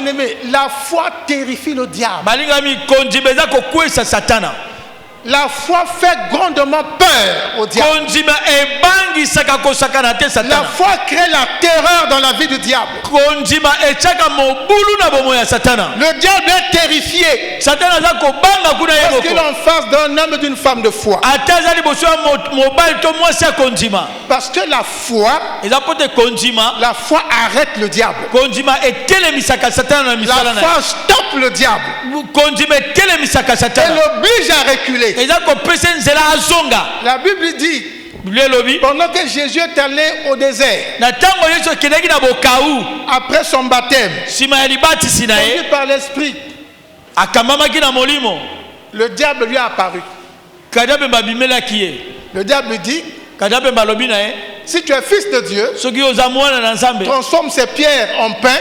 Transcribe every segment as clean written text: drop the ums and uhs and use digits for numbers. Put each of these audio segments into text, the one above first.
Bien-aimé, la foi terrifie le diable. balingami konzima eza kokwesa satana. La foi fait grandement peur au diable. Konzima ebangisaka kosakana te La satana. foi crée la terreur dans la vie du diable. Konzima etiaka mobulu na bomo ya satana. Le diable est terrifié Satana aza kobanga kuna ye parce qu'il est moko. en face d'un homme et d'une femme de foi. Ata aza liboso ya mobali to mwasi ya konzima. Parce que la foi arrête le diable. Konzima etelemisaka satana na misala na. La foi stoppe le diable. Konzima etelemisaka satana. Elle l'oblige à reculer. La Bible dit, pendant que Jésus est allé au désert, après son baptème, conduit par l'Esprit, le diable lui a apparu. Le diable lui dit, si tu es fils de Dieu, transforme ces pierres en pain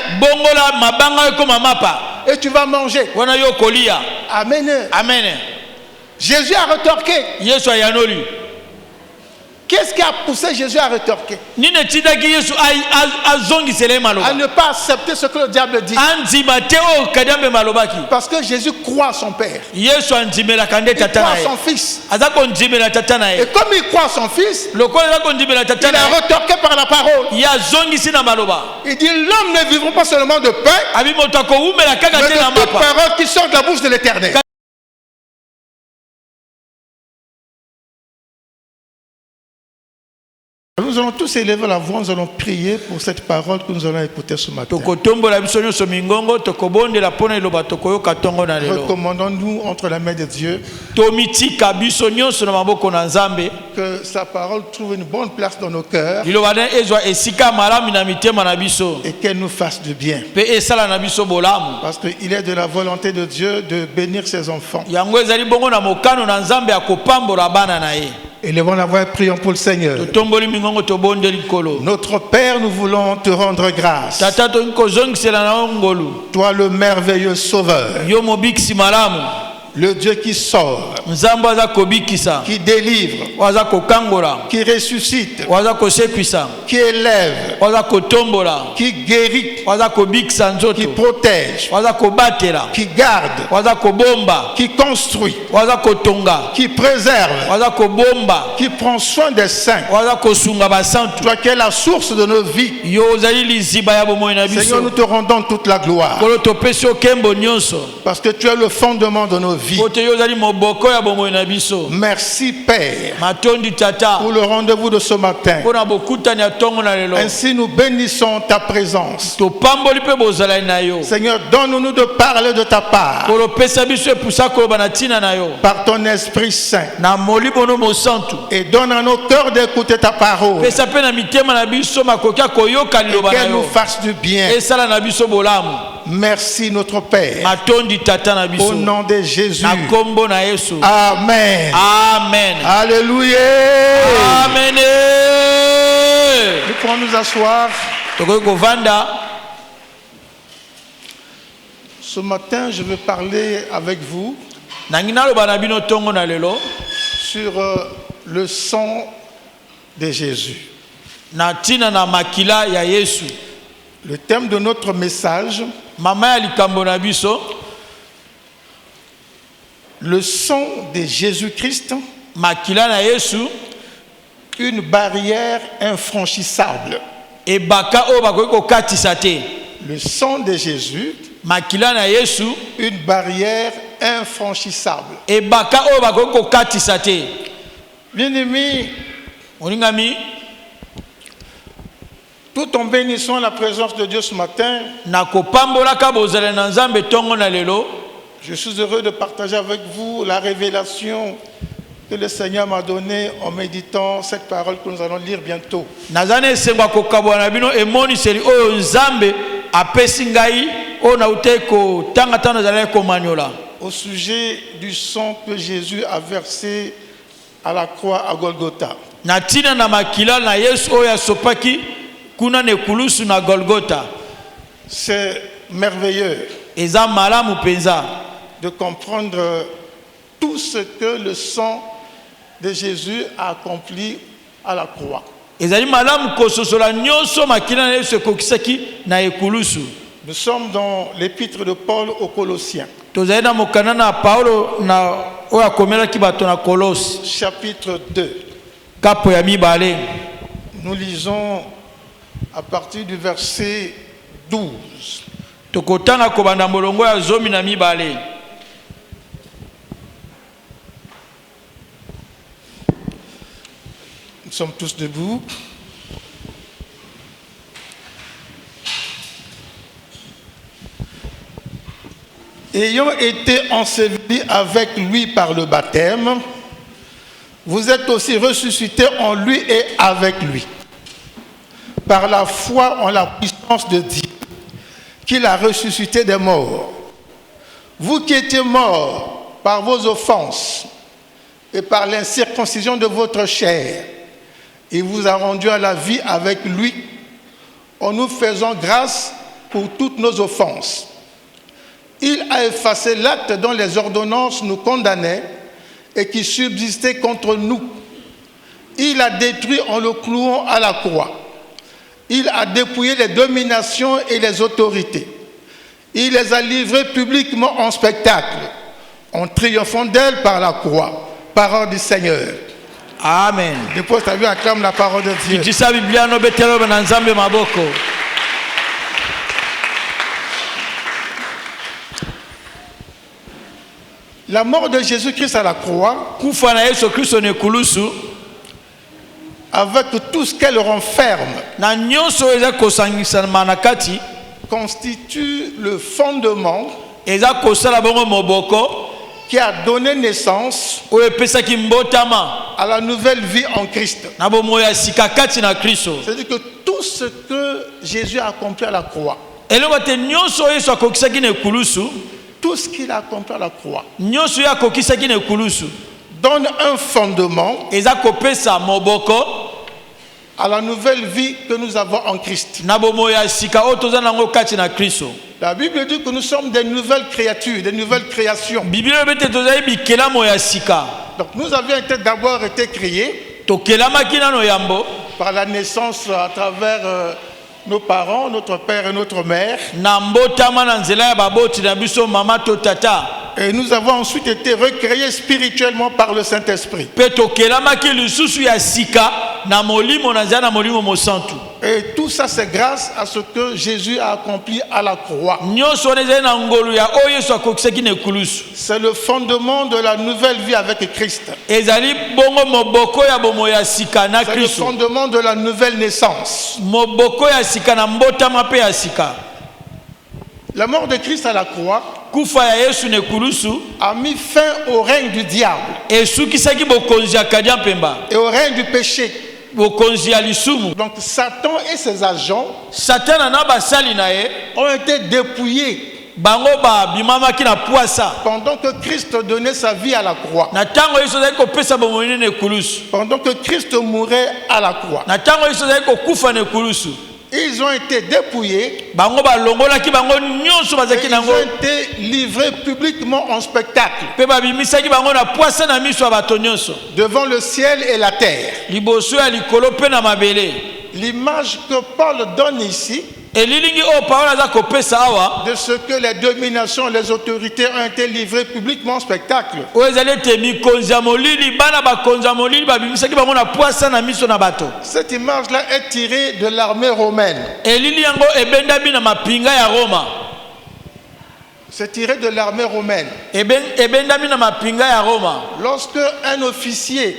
et tu vas manger. Amen. Amen. Jésus a rétorqué. Qu'est-ce qui a poussé Jésus à rétorquer? À ne pas accepter ce que le diable dit. Parce que Jésus croit son Père. Il croit son Fils. Et comme il croit son Fils, il a rétorqué par la parole. Il dit, l'homme ne vivra pas seulement de pain, mais de toute parole qui sort de la bouche de l'Éternel. Nous allons tous élever la voix, nous allons prier pour cette parole que nous allons écouter ce matin. Recommandons-nous entre la main de Dieu que sa parole trouve une bonne place dans nos cœurs et qu'elle nous fasse du bien. Parce qu'il est de la volonté de Dieu de bénir ses enfants. Élevons la voix et prions pour le Seigneur. Notre Père, nous voulons te rendre grâce. Toi le merveilleux Sauveur. Le Dieu qui sauve, qui délivre, qui ressuscite, qui élève, qui guérit, qui protège, qui garde, qui construit, qui préserve, qui prend soin des saints. Toi qui es la source de nos vies. Seigneur, nous te rendons toute la gloire. Parce que tu es le fondement de nos vies. Merci Père pour le rendez-vous de ce matin. Ainsi nous bénissons ta présence. Seigneur, donne-nous de parler de ta part par ton Esprit Saint et donne à nos cœurs d'écouter ta parole et qu'elle nous fasse du bien. Merci notre Père. Au nom de Jésus. Amen. Amen. Alléluia. Amen. Nous pouvons nous asseoir. Ce matin, je vais parler avec vous sur le sang de Jésus. Le thème de notre message, le sang de Jésus-Christ, une barrière infranchissable. Le sang de Jésus, une barrière infranchissable. Bien-aimés, tout en bénissant la présence de Dieu ce matin, je suis heureux de partager avec vous la révélation que le Seigneur m'a donnée en méditant cette parole que nous allons lire bientôt. Au sujet du sang que Jésus a versé à la croix à Golgotha. C'est merveilleux de comprendre tout ce que le sang de Jésus a accompli à la croix. Nous sommes dans l'épître de Paul aux Colossiens. Chapitre 2. Nous lisons à partir du verset 12. Nous sommes tous debout. Ayant été ensevelis avec lui par le baptême, vous êtes aussi ressuscités en lui et avec lui, par la foi en la puissance de Dieu, qu'il a ressuscité des morts. Vous qui étiez morts par vos offenses et par l'incirconcision de votre chair, il vous a rendus à la vie avec lui, en nous faisant grâce pour toutes nos offenses. Il a effacé l'acte dont les ordonnances nous condamnaient et qui subsistait contre nous. Il a détruit en le clouant à la croix. Il a dépouillé les dominations et les autorités. Il les a livrées publiquement en spectacle, en triomphant d'elles par la croix. Parole du Seigneur. Amen. Dépose ta vie, acclame la parole de Dieu. La mort de Jésus-Christ à la croix, avec tout ce qu'elle renferme, constitue le fondement qui a donné naissance à la nouvelle vie en Christ. C'est-à-dire que tout ce que Jésus a accompli à la croix, tout ce qu'il a accompli à la croix donne un fondement à la nouvelle vie que nous avons en Christ. La Bible dit que nous sommes des nouvelles créatures, des nouvelles créations. Donc nous avions d'abord été créés par la naissance à travers nos parents, notre père et notre mère. Et nous avons ensuite été recréés spirituellement par le Saint-Esprit. Et tout ça, c'est grâce à ce que Jésus a accompli à la croix. C'est le fondement de la nouvelle vie avec Christ. C'est le fondement de la nouvelle naissance. La mort de Christ à la croix a mis fin au règne du diable et au règne du péché. Donc Satan et ses agents ont été dépouillés pendant que Christ donnait sa vie à la croix, pendant que Christ mourait à la croix. Ils ont été dépouillés et ils ont été livrés publiquement en spectacle devant le ciel et la terre. L'image que Paul donne ici de ce que les dominations et les autorités ont été livrées publiquement en spectacle. Cette image-là est tirée de l'armée romaine. C'est tiré de l'armée romaine. Lorsque un officier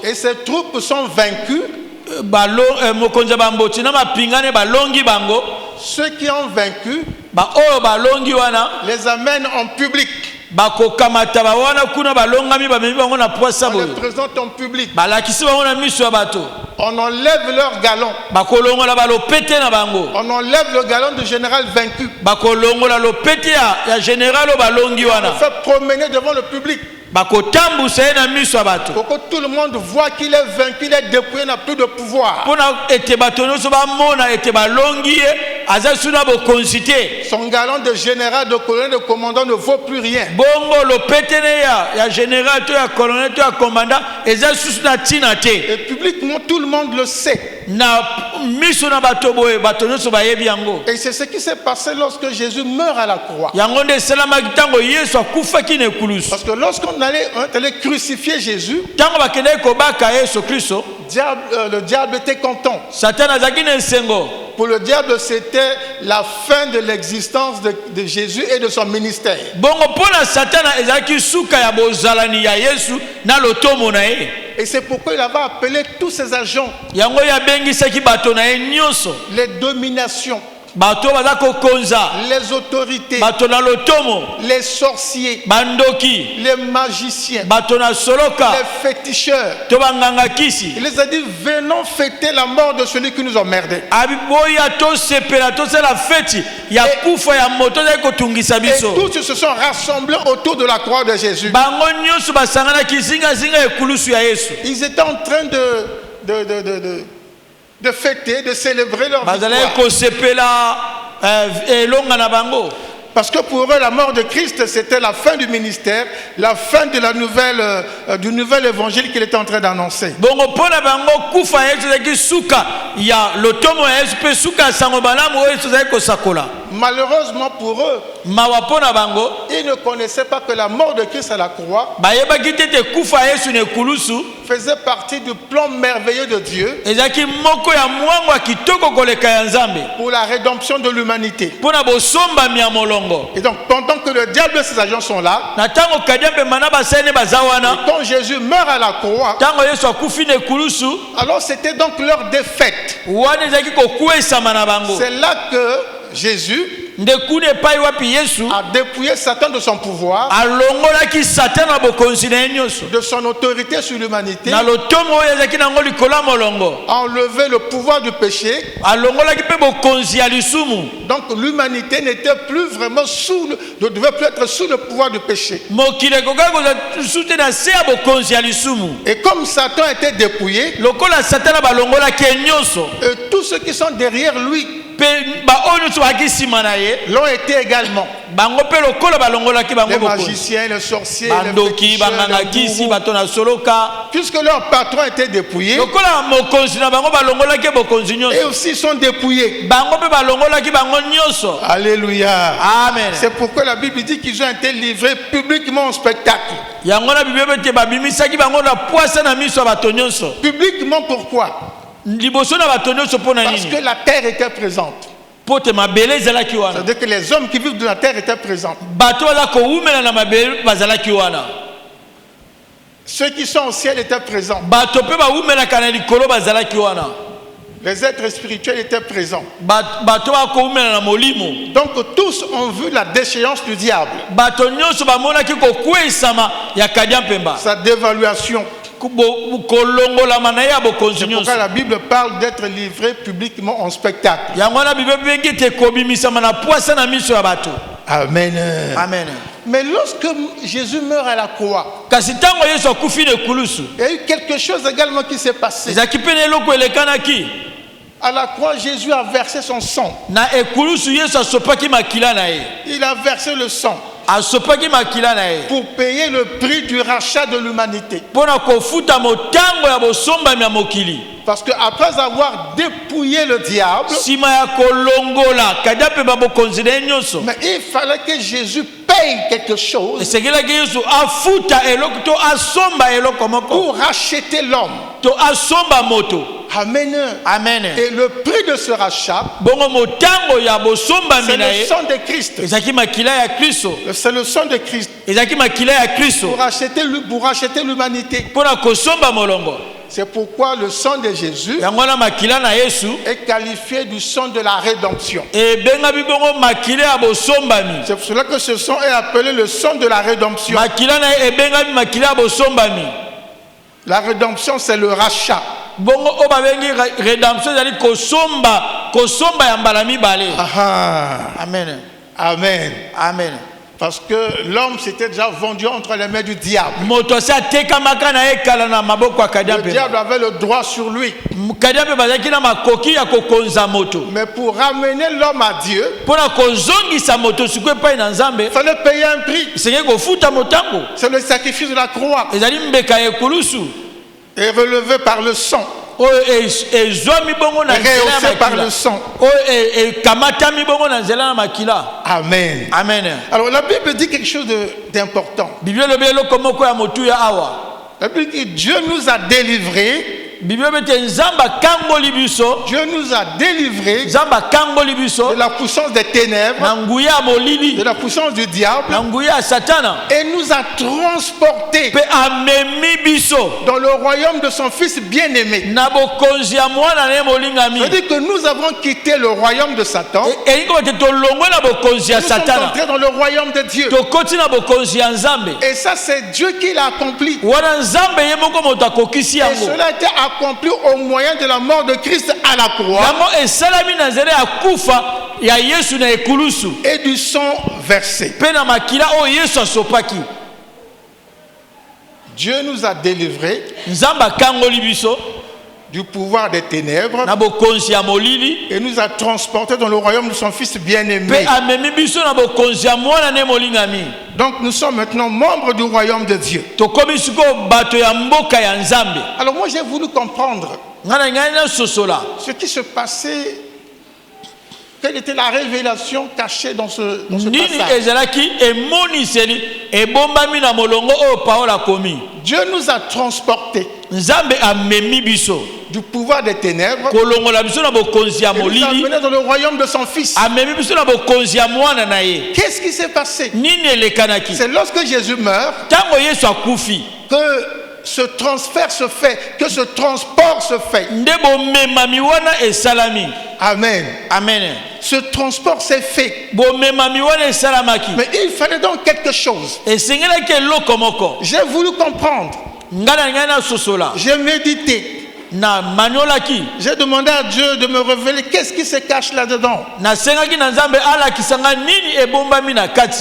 et ses troupes sont vaincus, ceux qui ont vaincu les amènent en public. On les présente en public. On enlève leur galon. On enlève le galon du général vaincu. On le fait promener devant le public pour que tout le monde voit qu'il est vaincu, il est dépouillé, n'a plus de pouvoir. Son galon de général, de colonel, de commandant ne vaut plus rien. Et publiquement, tout le monde le sait. Et c'est ce qui s'est passé lorsque Jésus meurt à la croix. Parce que lorsqu'on allait crucifier Jésus, le diable était content. Pour le diable, c'était la fin de l'existence de Jésus et de son ministère. Et c'est pourquoi il avait appelé tous ses agents. Les dominations, les autorités, les sorciers, les magiciens, les féticheurs. Il les a dit, venons fêter la mort de celui qui nous emmerdait. Et tous se sont rassemblés autour de la croix de Jésus. Ils étaient en train de fêter, de célébrer leur victoire. Parce que pour eux, la mort de Christ, c'était la fin du ministère, la fin de la du nouvel évangile qu'il était en train d'annoncer. Malheureusement pour eux, ils ne connaissaient pas que la mort de Christ à la croix faisait partie du plan merveilleux de Dieu pour la rédemption de l'humanité. Et donc pendant que le diable et ses agents sont là, quand Jésus meurt à la croix, alors c'était donc leur défaite. C'est là que Jésus a dépouillé Satan de son pouvoir, de son autorité sur l'humanité, a enlevé le pouvoir du péché. Donc l'humanité n'était plus vraiment ne devait plus être sous le pouvoir du péché. Et comme Satan était dépouillé, et tous ceux qui sont derrière lui l'ont été également. Les magiciens, les sorciers, les féticheurs, puisque leur patron était dépouillé, et aussi sont dépouillés. Alléluia. Amen. C'est pourquoi la Bible dit qu'ils ont été livrés publiquement en spectacle. Publiquement, pourquoi? Parce que la terre était présente. C'est-à-dire que les hommes qui vivent de la terre étaient présents. Ceux qui sont au ciel étaient présents. Les êtres spirituels étaient présents. Donc tous ont vu la déchéance du diable, sa dévaluation. C'est pourquoi la Bible parle d'être livré publiquement en spectacle. Amen. Amen. Mais lorsque Jésus meurt à la croix, il y a eu quelque chose également qui s'est passé. À la croix, Jésus a versé son sang. Il a versé le sang pour payer le prix du rachat de l'humanité. Parce qu'après avoir dépouillé le diable, mais il fallait que Jésus paye quelque chose pour racheter l'homme. Amen. Amen. Et le prix de ce rachat, c'est le sang de Christ. C'est le sang de Christ pour racheter l'humanité. C'est pourquoi le sang de Jésus est qualifié du sang de la rédemption. C'est pour cela que ce sang est appelé le sang de la rédemption. La rédemption, c'est le rachat. Amen. Amen. Amen. Parce que l'homme s'était déjà vendu entre les mains du diable. Le diable avait le droit sur lui. Mais pour ramener l'homme à Dieu, il fallait payer un prix. C'est le sacrifice de la croix. Et relevé par le sang. Rehaussé par le sang. Amen. Amen. Alors la Bible dit quelque chose d'important. La Bible dit Dieu nous a délivrés. Dieu nous a délivrés de la puissance des ténèbres, de la puissance du diable, et nous a transportés dans le royaume de son Fils bien-aimé. C'est-à-dire que nous avons quitté le royaume de Satan. Nous sommes entrés dans le royaume de Dieu. Et ça, c'est Dieu qui l'a accompli. Et cela a été accompli au moyen de la mort de Christ à la croix et du sang versé. Dieu nous a délivrés du pouvoir des ténèbres et nous a transportés dans le royaume de son Fils bien-aimé. Donc nous sommes maintenant membres du royaume de Dieu. Alors moi j'ai voulu comprendre ce qui se passait, quelle était la révélation cachée dans ce passage. Dieu nous a transportés du pouvoir des ténèbres et nous a amenés dans le royaume de son Fils. Qu'est-ce qui s'est passé? C'est lorsque Jésus meurt que ce transfert se fait, que ce transport se fait. Amen. Amen. Ce transport s'est fait. Mais il fallait donc quelque chose. J'ai voulu comprendre. J'ai médité. J'ai demandé à Dieu de me révéler qu'est-ce qui se cache là-dedans.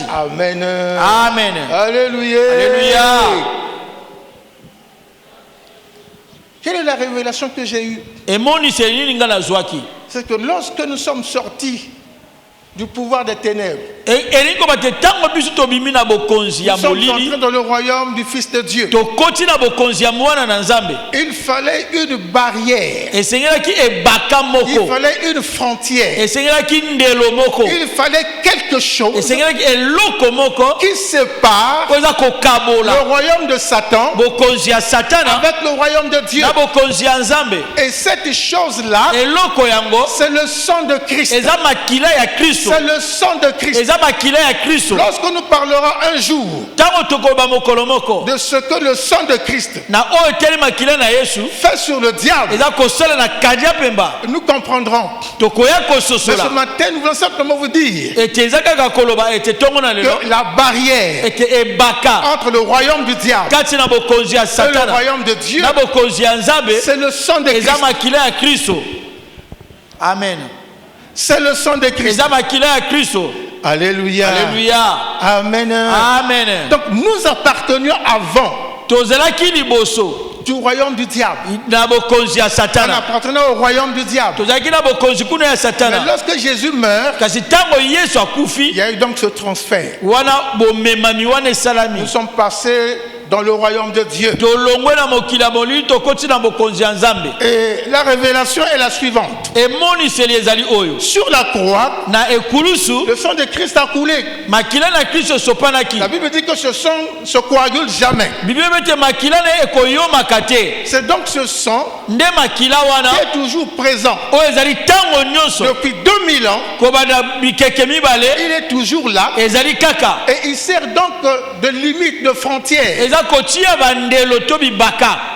Amen. Amen. Alléluia. Alléluia. Quelle est la révélation que j'ai eue? C'est que lorsque nous sommes sortis du pouvoir des ténèbres, nous sommes entrés dans le royaume du Fils de Dieu. Il fallait une barrière. Il fallait une frontière. Il fallait quelque chose qui sépare le royaume de Satan avec le royaume de Dieu. Et cette chose-là, c'est le sang de Christ. C'est le sang de Christ. Lorsque nous parlerons un jour de ce que le sang de Christ fait sur le diable, nous comprendrons. Mais ce matin, nous voulons simplement vous dire que la barrière entre le royaume du diable et le royaume de Dieu, c'est le sang de Christ. Amen. C'est le sang de Christ. Alléluia. Alléluia. Amen. Amen. Donc nous appartenions avant du royaume du diable. On appartenait au royaume du diable. Mais lorsque Jésus meurt, il y a eu donc ce transfert. Nous sommes passés dans le royaume de Dieu. Et la révélation est la suivante. Sur la croix, le sang de Christ a coulé. La Bible dit que ce sang ne se coagule jamais. C'est donc ce sang qui est toujours présent. Depuis 2000 ans, il est toujours là. Et il sert donc de limite, de frontière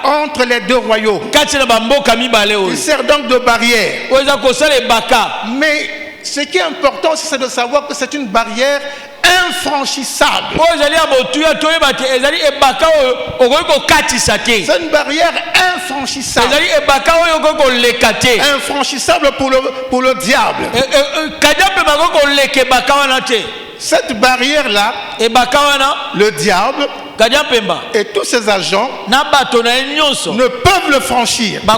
entre les deux royaumes. Il sert donc de barrière. Mais ce qui est important, c'est de savoir que c'est une barrière infranchissable. C'est une barrière infranchissable. Infranchissable pour le diable. Cette barrière-là, le diable et tous ses agents ne peuvent le franchir. Ils ne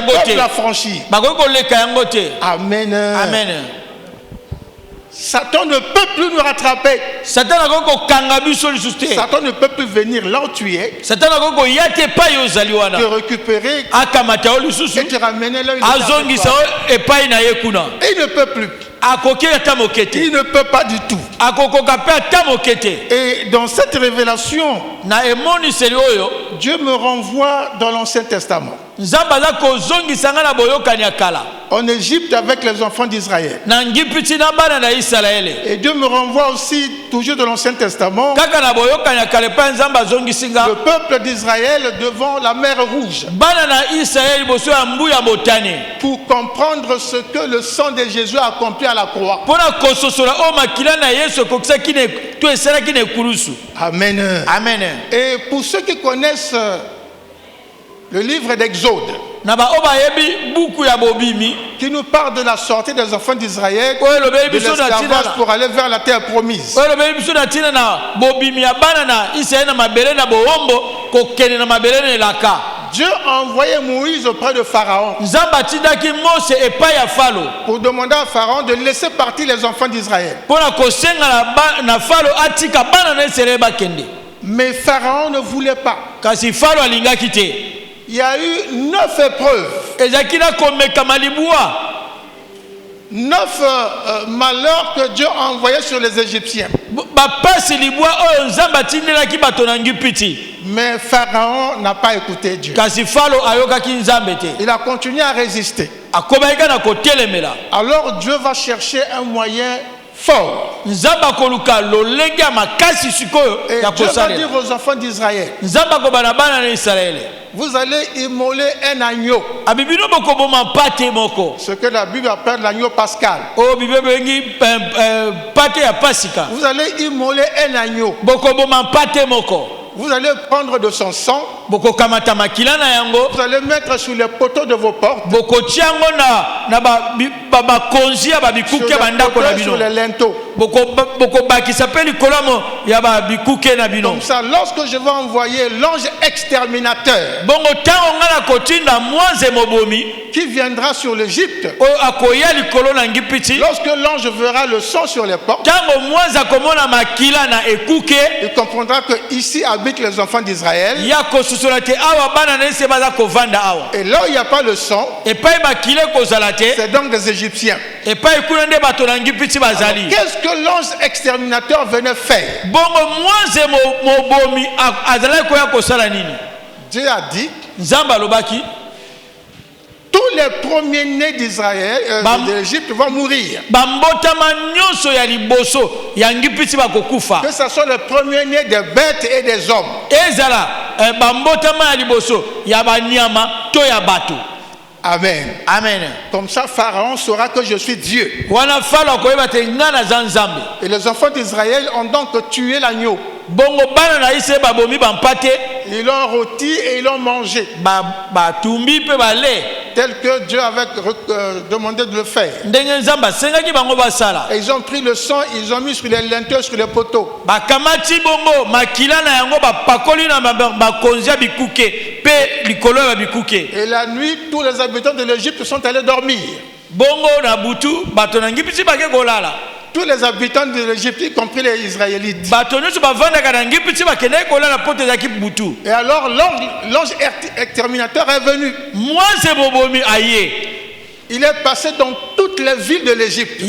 peuvent la franchir. Amen. Amen. Satan ne peut plus nous rattraper. Satan ne peut plus venir là où tu es, te récupérer et te ramener là où il est. Et il ne peut plus. Il ne peut pas du tout. Et dans cette révélation, Dieu me renvoie dans l'Ancien Testament. En Égypte avec les enfants d'Israël. Et Dieu me renvoie aussi toujours dans l'Ancien Testament. Le peuple d'Israël devant la mer Rouge. Pour comprendre ce que le sang de Jésus a accompli à la croix. Amen. Amen. Et pour ceux qui connaissent le livre d'Exode, qui nous parle de la sortie des enfants d'Israël de l'esclavage pour aller vers la terre promise. Dieu a envoyé Moïse auprès de Pharaon pour demander à Pharaon de laisser partir les enfants d'Israël. Mais Pharaon ne voulait pas. Il y a eu 9 épreuves, 9 malheurs que Dieu a envoyés sur les Égyptiens. Mais Pharaon n'a pas écouté Dieu. Il a continué à résister. Alors Dieu va chercher un moyen fort. Et Dieu va dire aux enfants d'Israël, vous allez immoler un agneau. Ce que la Bible appelle l'agneau pascal. Vous allez immoler un agneau. Vous allez prendre de son sang. Vous allez mettre sur les poteaux de vos portes. Sur les linteaux. Comme ça, lorsque je vais envoyer l'ange exterminateur qui viendra sur l'Égypte, lorsque l'ange verra le sang sur les portes, il comprendra que ici habitent les enfants d'Israël. Et là où il n'y a pas le sang, c'est donc des Égyptiens. Qu'est-ce que l'ange exterminateur venait faire? Dieu a dit, tous les premiers-nés d'Israël, d'Égypte vont mourir. Que ce soit les premiers-nés des bêtes et des hommes. Amen. Amen. Comme ça, Pharaon saura que je suis Dieu. Et les enfants d'Israël ont donc tué l'agneau. Ils l'ont rôti et ils l'ont mangé. Tel que Dieu avait demandé de le faire. Et ils ont pris le sang, ils ont mis sur les linteaux, sur les poteaux. Et la nuit, tous les habitants de l'Égypte sont allés dormir. Tous les habitants de l'Égypte, y compris les Israélites. Et alors l'ange exterminateur est venu. Il est passé dans toutes les villes de l'Égypte.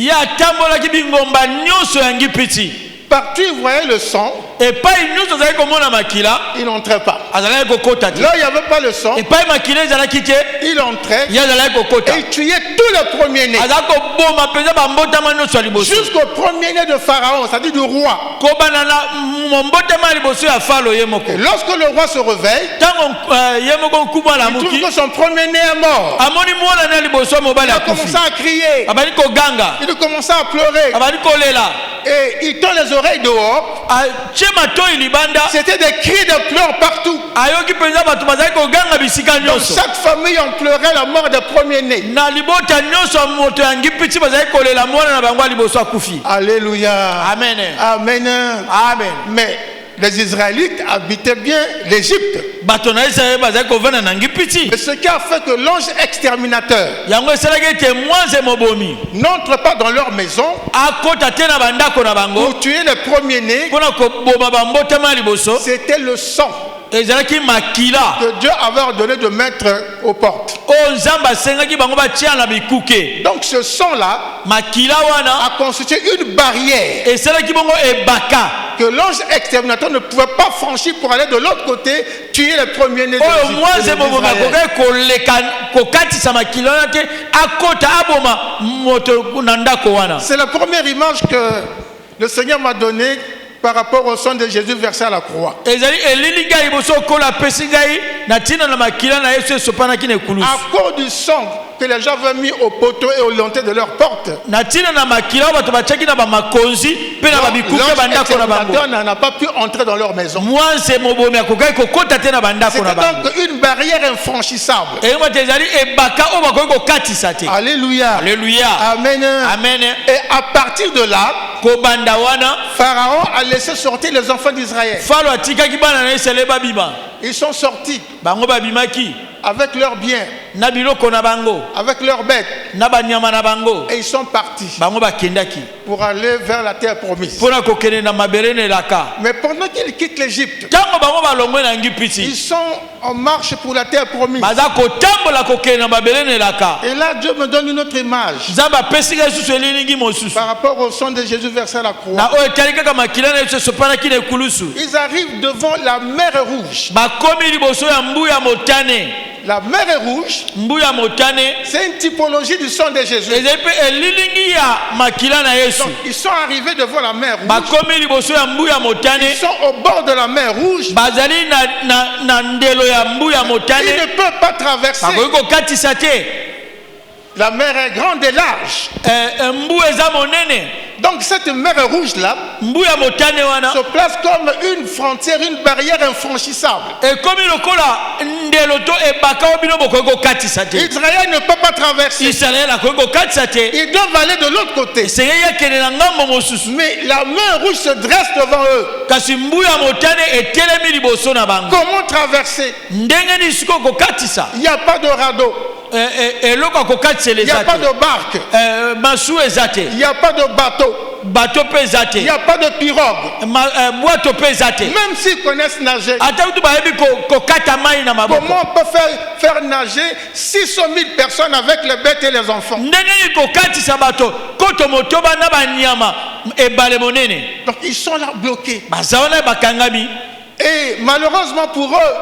Partout il voyait le sang. Il n'entrait pas. Là il n'y avait pas le sang. Il entrait. Et il tuait tous les premiers-nés. Jusqu'au premier-né de Pharaon, c'est-à-dire du roi. Et lorsque le roi se réveille, il trouve que son premier-né est mort. Il a commencé à crier. Il a commencé à pleurer. Et il tend les oreilles dehors. C'était des cris de pleurs partout. Dans chaque famille, on pleurait la mort des premiers-nés. Alléluia. Amen. Amen. Amen. Mais les Israélites habitaient bien l'Égypte. Mais ce qui a fait que l'ange exterminateur n'entre pas dans leur maison pour tuer les premiers-nés, c'était le sang que Dieu avait ordonné de mettre aux portes. Donc ce sang-là a constitué une barrière que l'ange exterminateur ne pouvait pas franchir pour aller de l'autre côté tuer les premiers-nés d'Israël. C'est la première image que le Seigneur m'a donnée par rapport au sang de Jésus versé à la croix. À cause du sang que les gens avaient mis au poteau et au linteau de leur porte, l'ange exterminateur n'a pas pu entrer dans leur maison. C'était donc une barrière infranchissable. Alléluia. Alléluia. Amen. Amen. Et à partir de là, Pharaon a laissé sortir les enfants d'Israël. Ils sont sortis avec leurs biens, avec leurs bêtes, et ils sont partis pour aller vers la terre promise. Mais pendant qu'ils quittent l'Égypte, ils sont en marche pour la terre promise. Et là, Dieu me donne une autre image par rapport au sang de Jésus versé à la croix. Ils arrivent devant la mer Rouge. La mer est rouge. C'est une typologie du sang de Jésus. Donc, ils sont arrivés devant la mer rouge. Ils sont au bord de la mer rouge. Ils ne peuvent pas traverser. La mer est grande et large. Donc cette mer rouge là se place comme une frontière, une barrière infranchissable. Israël ne peut pas traverser. Ils doivent aller de l'autre côté. Mais la mer rouge se dresse devant eux. Comment traverser? Il n'y a pas de radeau. Il n'y a pas de barque. Il n'y a pas de bateau. Il n'y a pas de pirogue. Même s'ils connaissent nager, comment on peut faire nager 600 000 personnes avec les bêtes et les enfants? Donc ils sont là bloqués. Et malheureusement pour eux,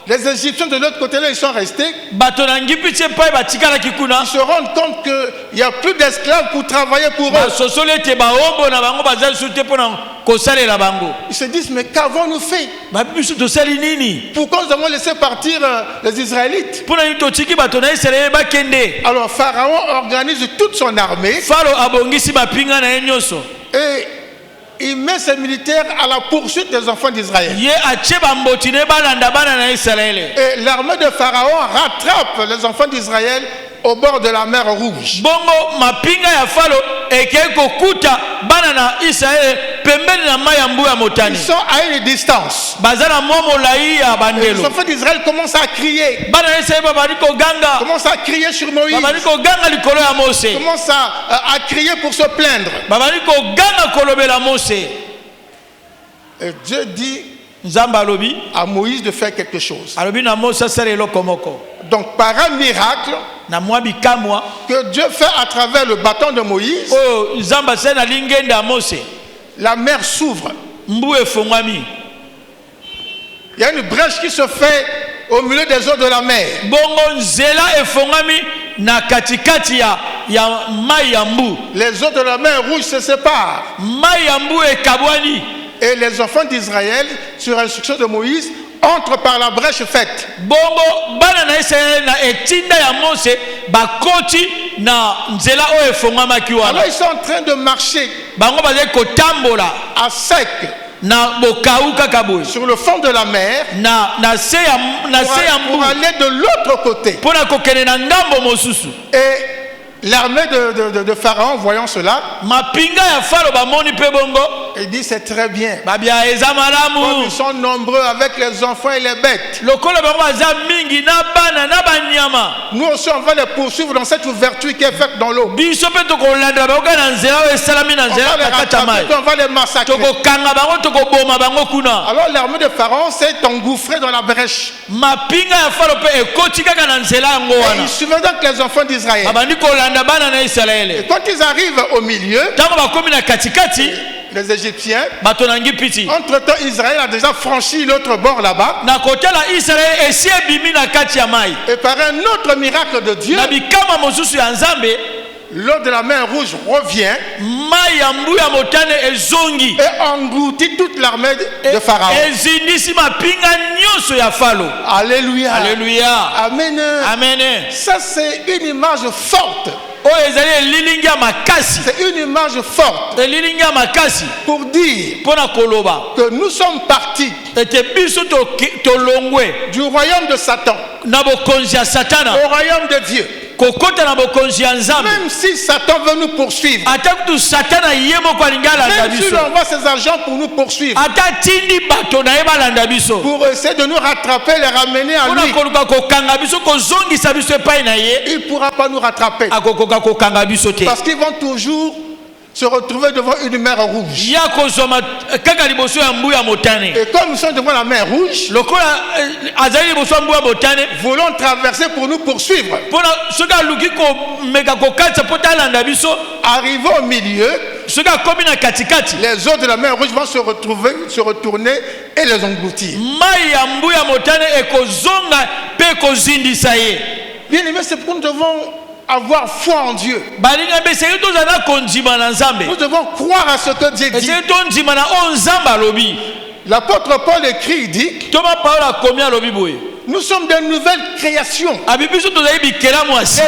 les Égyptiens de l'autre côté là, ils sont restés. Ils se rendent compte qu'il n'y a plus d'esclaves pour travailler pour eux. Ils se disent, mais qu'avons-nous fait? Pourquoi nous avons laissé partir les Israélites? Alors Pharaon organise toute son armée. Et il met ses militaires à la poursuite des enfants d'Israël. Et l'armée de Pharaon rattrape les enfants d'Israël au bord de la mer Rouge. Ils sont à une distance. Et les enfants d'Israël commencent à crier. Commencent à crier sur Moïse. Commencent à crier pour se plaindre. Et Dieu dit à Moïse de faire quelque chose. Donc par un miracle que Dieu fait à travers le bâton de Moïse, la mer s'ouvre. Il y a une brèche qui se fait au milieu des eaux de la mer. Les eaux de la mer Rouge se séparent. Et les enfants d'Israël, sur instruction de Moïse, entrent par la brèche faite. Alors ils sont en train de marcher à sec sur le fond de la mer pour aller de l'autre côté. Et l'armée de Pharaon, voyant cela, il dit c'est très bien. Comme ils sont nombreux avec les enfants et les bêtes. Nous aussi on va les poursuivre dans cette ouverture qui est faite dans l'eau. On va les massacrer. Alors l'armée de Pharaon s'est engouffrée dans la brèche. Et il suivait donc les enfants d'Israël. Et quand ils arrivent au milieu, les Égyptiens, entre-temps Israël a déjà franchi l'autre bord là-bas. Et par un autre miracle de Dieu, l'eau de la mer Rouge revient et engloutit toute l'armée de Pharaon. Alléluia. Alléluia. Amen. Amen. Ça c'est une image forte. C'est une image forte pour dire que nous sommes partis du royaume de Satan au royaume de Dieu. Même si Satan veut nous poursuivre, même si on envoie ses agents pour nous poursuivre, pour essayer de nous rattraper, les ramener à lui, il ne pourra pas nous rattraper. Parce qu'ils vont toujours se retrouver devant une mer rouge. Et comme nous sommes devant la mer rouge, voulons traverser pour nous poursuivre. Arrivés au milieu, les eaux de la mer rouge vont se retourner et les engloutir. Bien aimé, c'est pourquoi nous devons avoir foi en Dieu. Nous devons croire à ce que Dieu dit. L'apôtre Paul écrit, il dit, nous sommes de nouvelles créations. Les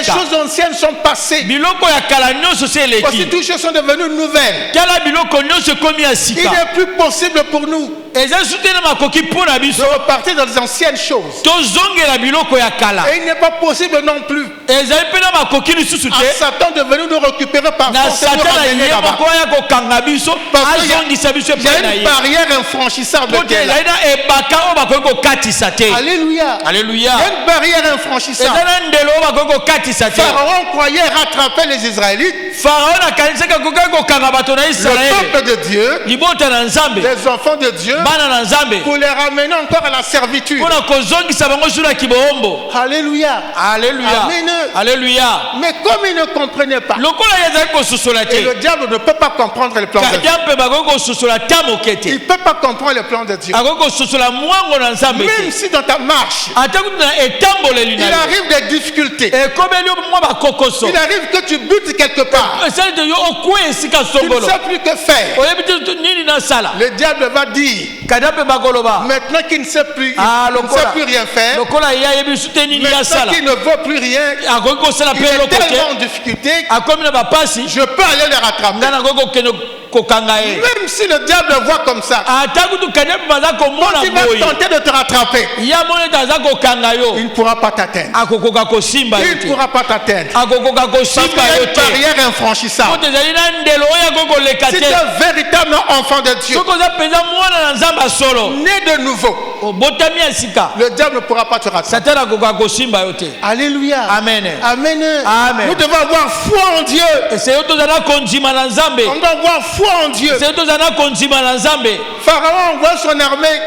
choses anciennes sont passées. Voici toutes choses sont devenues nouvelles. Il n'est plus possible pour nous de repartir dans les anciennes choses. Et il n'est pas possible non plus à Satan de venir nous récupérer par force et nous ramener là-bas. Parce qu'il y a une barrière infranchissable qui est là. Alléluia. Alléluia. Il y a une barrière infranchissable. Pharaon croyait rattraper les Israélites. Le peuple de Dieu, les enfants de Dieu, pour les ramener encore à la servitude. Alléluia. Alléluia. Amen. Alléluia. Mais comme ils ne comprenaient pas, et le diable ne peut pas comprendre les plans de Dieu. Il ne peut pas comprendre les plans de Dieu. Même si dans ta marche, il arrive des difficultés, il arrive que tu butes quelque part, tu ne sais plus que faire, le diable va dire, maintenant qu'il ne sait plus, rien faire, maintenant qu'il ne vaut plus rien, il est tellement en difficulté, je peux aller les rattraper. Même si le diable voit comme ça, quand il va tenter de te rattraper, il ne pourra pas t'atteindre. Il ne pourra pas t'atteindre. Parce qu'il y a une barrière infranchissable. Si tu es un véritable enfant de Dieu, né de nouveau, le diable ne pourra pas te rattraper. Alléluia. Amen. Amen. Amen. Nous devons avoir foi en Dieu. On doit avoir foi en Dieu. Pharaon envoie son armée.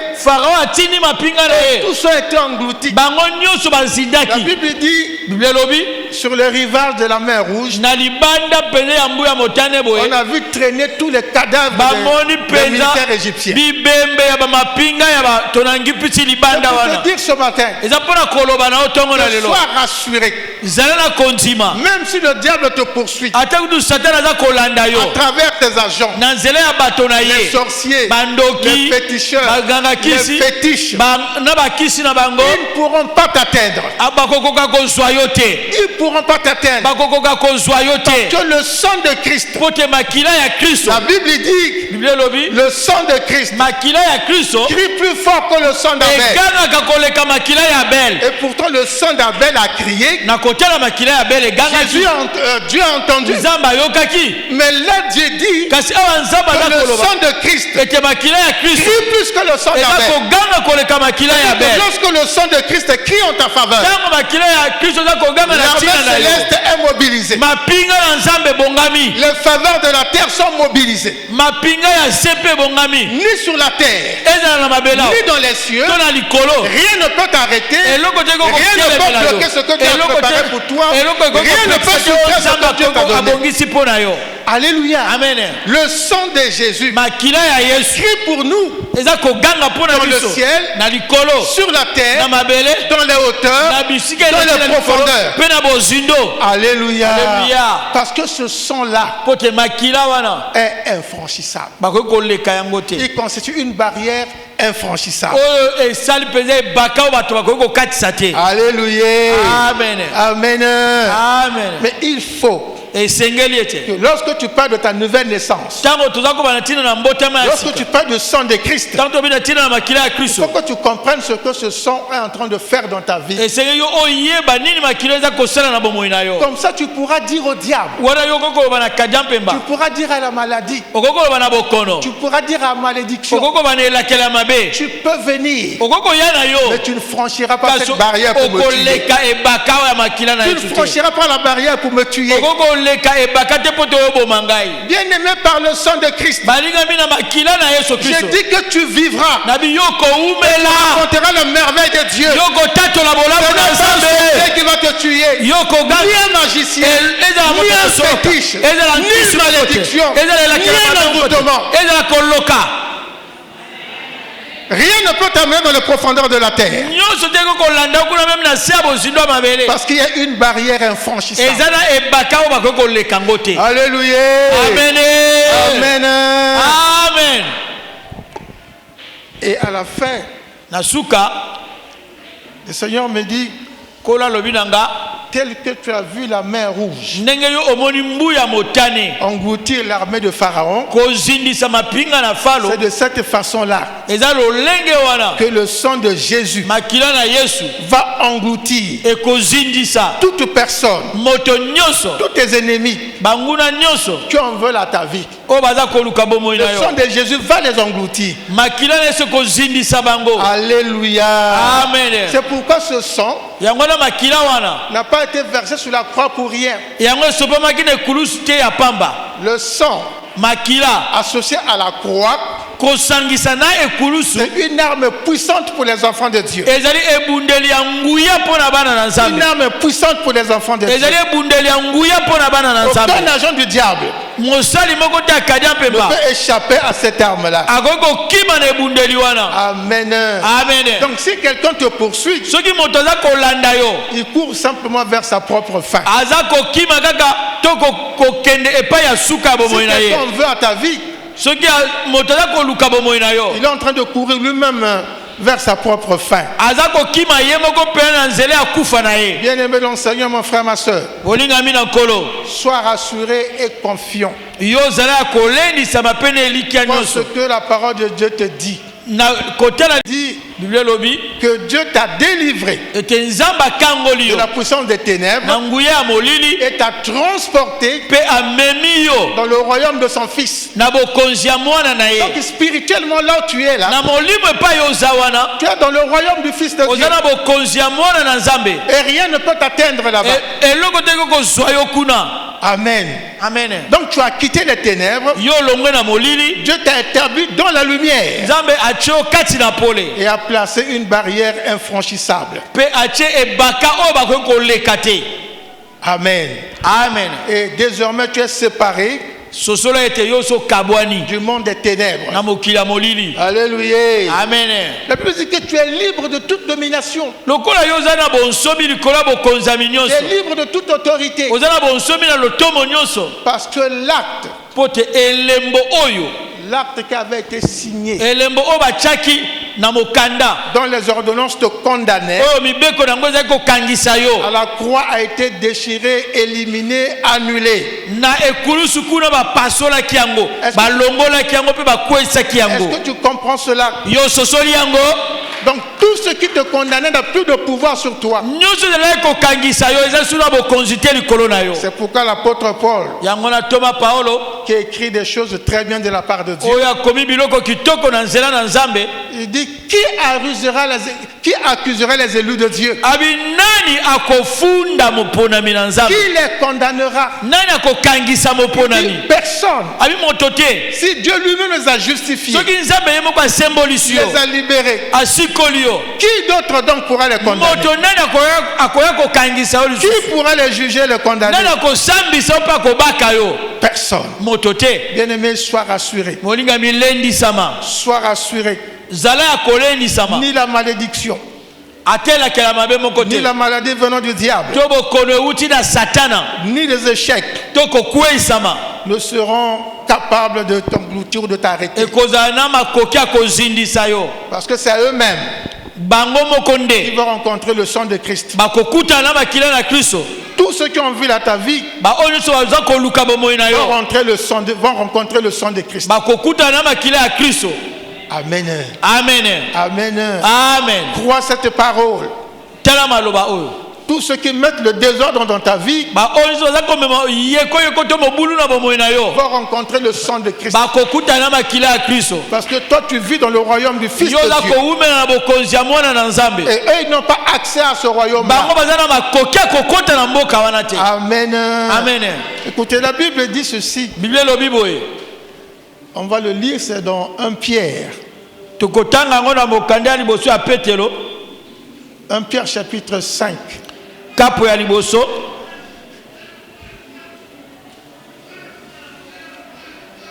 Tous ont été engloutis. La Bible dit sur le rivage de la mer Rouge, on a vu traîner tous les cadavres des militaires égyptiens. Je peux te dire ce matin, sois rassuré. Même si le diable te poursuit à travers tes agents, les sorciers, les féticheurs, les fétiches, ils ne pourront pas t'atteindre. Ils ne pourront pas t'atteindre. Parce que le sang de Christ, la Bible dit, le sang de Christ crie plus fort que le sang d'Abel. Et pourtant le sang d'Abel a crié. Dieu a entendu. Mais là Dieu dit que le sang de Christ crie plus que le sang d'Abel. Lorsque le sang de Christ crie en ta faveur, l'armée céleste est mobilisée. Les faveurs de la terre sont mobilisées. Ni sur la terre, ni dans les cieux, rien ne peut t'arrêter. Rien ne peut bloquer ce que Dieu a préparé pour toi. Rien ne peut souffrir ce que Dieu t'a donné. Alléluia. Amen. Le sang de Jésus crie pour nous dans le ciel, sur la terre, dans les hauteurs, dans les profondeurs. Alléluia. Parce que ce sang-là est infranchissable. Il constitue une barrière infranchissable. Alléluia. Amen. Amen. Amen. Mais il faut que lorsque tu parles de ta nouvelle naissance, lorsque tu parles du sang de Christ, il faut que tu comprennes ce que ce sang est en train de faire dans ta vie. Comme ça tu pourras dire au diable, tu pourras dire à la maladie, tu pourras dire à la malédiction, tu peux venir, mais tu ne franchiras pas cette barrière pour me tuer. Tu ne franchiras pas la barrière pour me tuer. Bien-aimé par le sang de Christ, je dis que tu vivras et raconteras la merveille de Dieu. Ce n'est pas un sorcier qui va te tuer, ni un magicien, ni un fétiche, ni une malédiction, ni un envoûtement. Rien ne peut t'amener dans les profondeurs de la terre. Parce qu'il y a une barrière infranchissable. Alléluia. Amen. Amen. Amen. Et à la fin, le Seigneur me dit, tel que tu as vu la mer rouge engloutir l'armée de Pharaon, c'est de cette façon-là que le sang de Jésus va engloutir toute personne, tous tes ennemis qui en veulent à ta vie. Le sang de Jésus va les engloutir. Alléluia. Amen. C'est pourquoi ce sang n'a pas été versé sur la croix pour rien. Le sang associé à la croix, c'est une arme puissante pour les enfants de Dieu. Une arme puissante pour les enfants de Dieu. Aucun agent du diable ne peut échapper à cette arme-là. Amen. Amen. Donc si quelqu'un te poursuit, il court simplement vers sa propre fin. Si quelqu'un veut à ta vie, il est en train de courir lui-même vers sa propre fin. Bien-aimé dans le Seigneur, mon frère, ma soeur, sois rassuré et confiant. Parce que la parole de Dieu te dit. Dit que Dieu t'a délivré de la puissance des ténèbres et t'a transporté dans le royaume de son fils. Donc spirituellement, là où tu es là, tu es dans le royaume du fils de Dieu et rien ne peut t'atteindre là-bas. Amen. Amen. Donc tu as quitté les ténèbres. Dieu t'a établi dans la lumière et a placé une barrière infranchissable. Amen. Amen. Et désormais tu es séparé du monde des ténèbres. Alléluia. Amen. La Bible dit que tu es libre de toute domination. Tu es libre de toute autorité. Parce que l'acte qui avait été signé dont les ordonnances te condamnaient, à la croix a été déchirée, éliminée, annulée. Est-ce que tu comprends cela? Donc tout ce qui te condamnait n'a plus de pouvoir sur toi. C'est pourquoi l'apôtre Paul, qui écrit des choses très bien de la part de Dieu, il dit, qui accusera les élus de Dieu? Qui les condamnera? Personne. Si Dieu lui-même les a justifiés, les a libérés, qui d'autre donc pourra les condamner? Qui pourra les juger, les condamner? Personne. Bien-aimé, sois rassuré. Sois rassuré. Ni la malédiction, ni la maladie venant du diable, ni les échecs ne seront capables de t'engloutir ou de t'arrêter. Parce que c'est eux-mêmes qui vont rencontrer le sang de Christ. Tous ceux qui ont vu ta vie vont rencontrer le sang de Christ. Amen. Amen. Amen. Amen. Crois cette parole. Tous ceux qui mettent le désordre dans ta vie vont rencontrer le sang de Christ. Parce que toi tu vis dans le royaume du Fils de Dieu. Et eux ils n'ont pas accès à ce royaume-là. Amen. Amen. Écoutez, la Bible dit ceci. On va le lire, c'est dans 1 Pierre. 1 Pierre chapitre 5.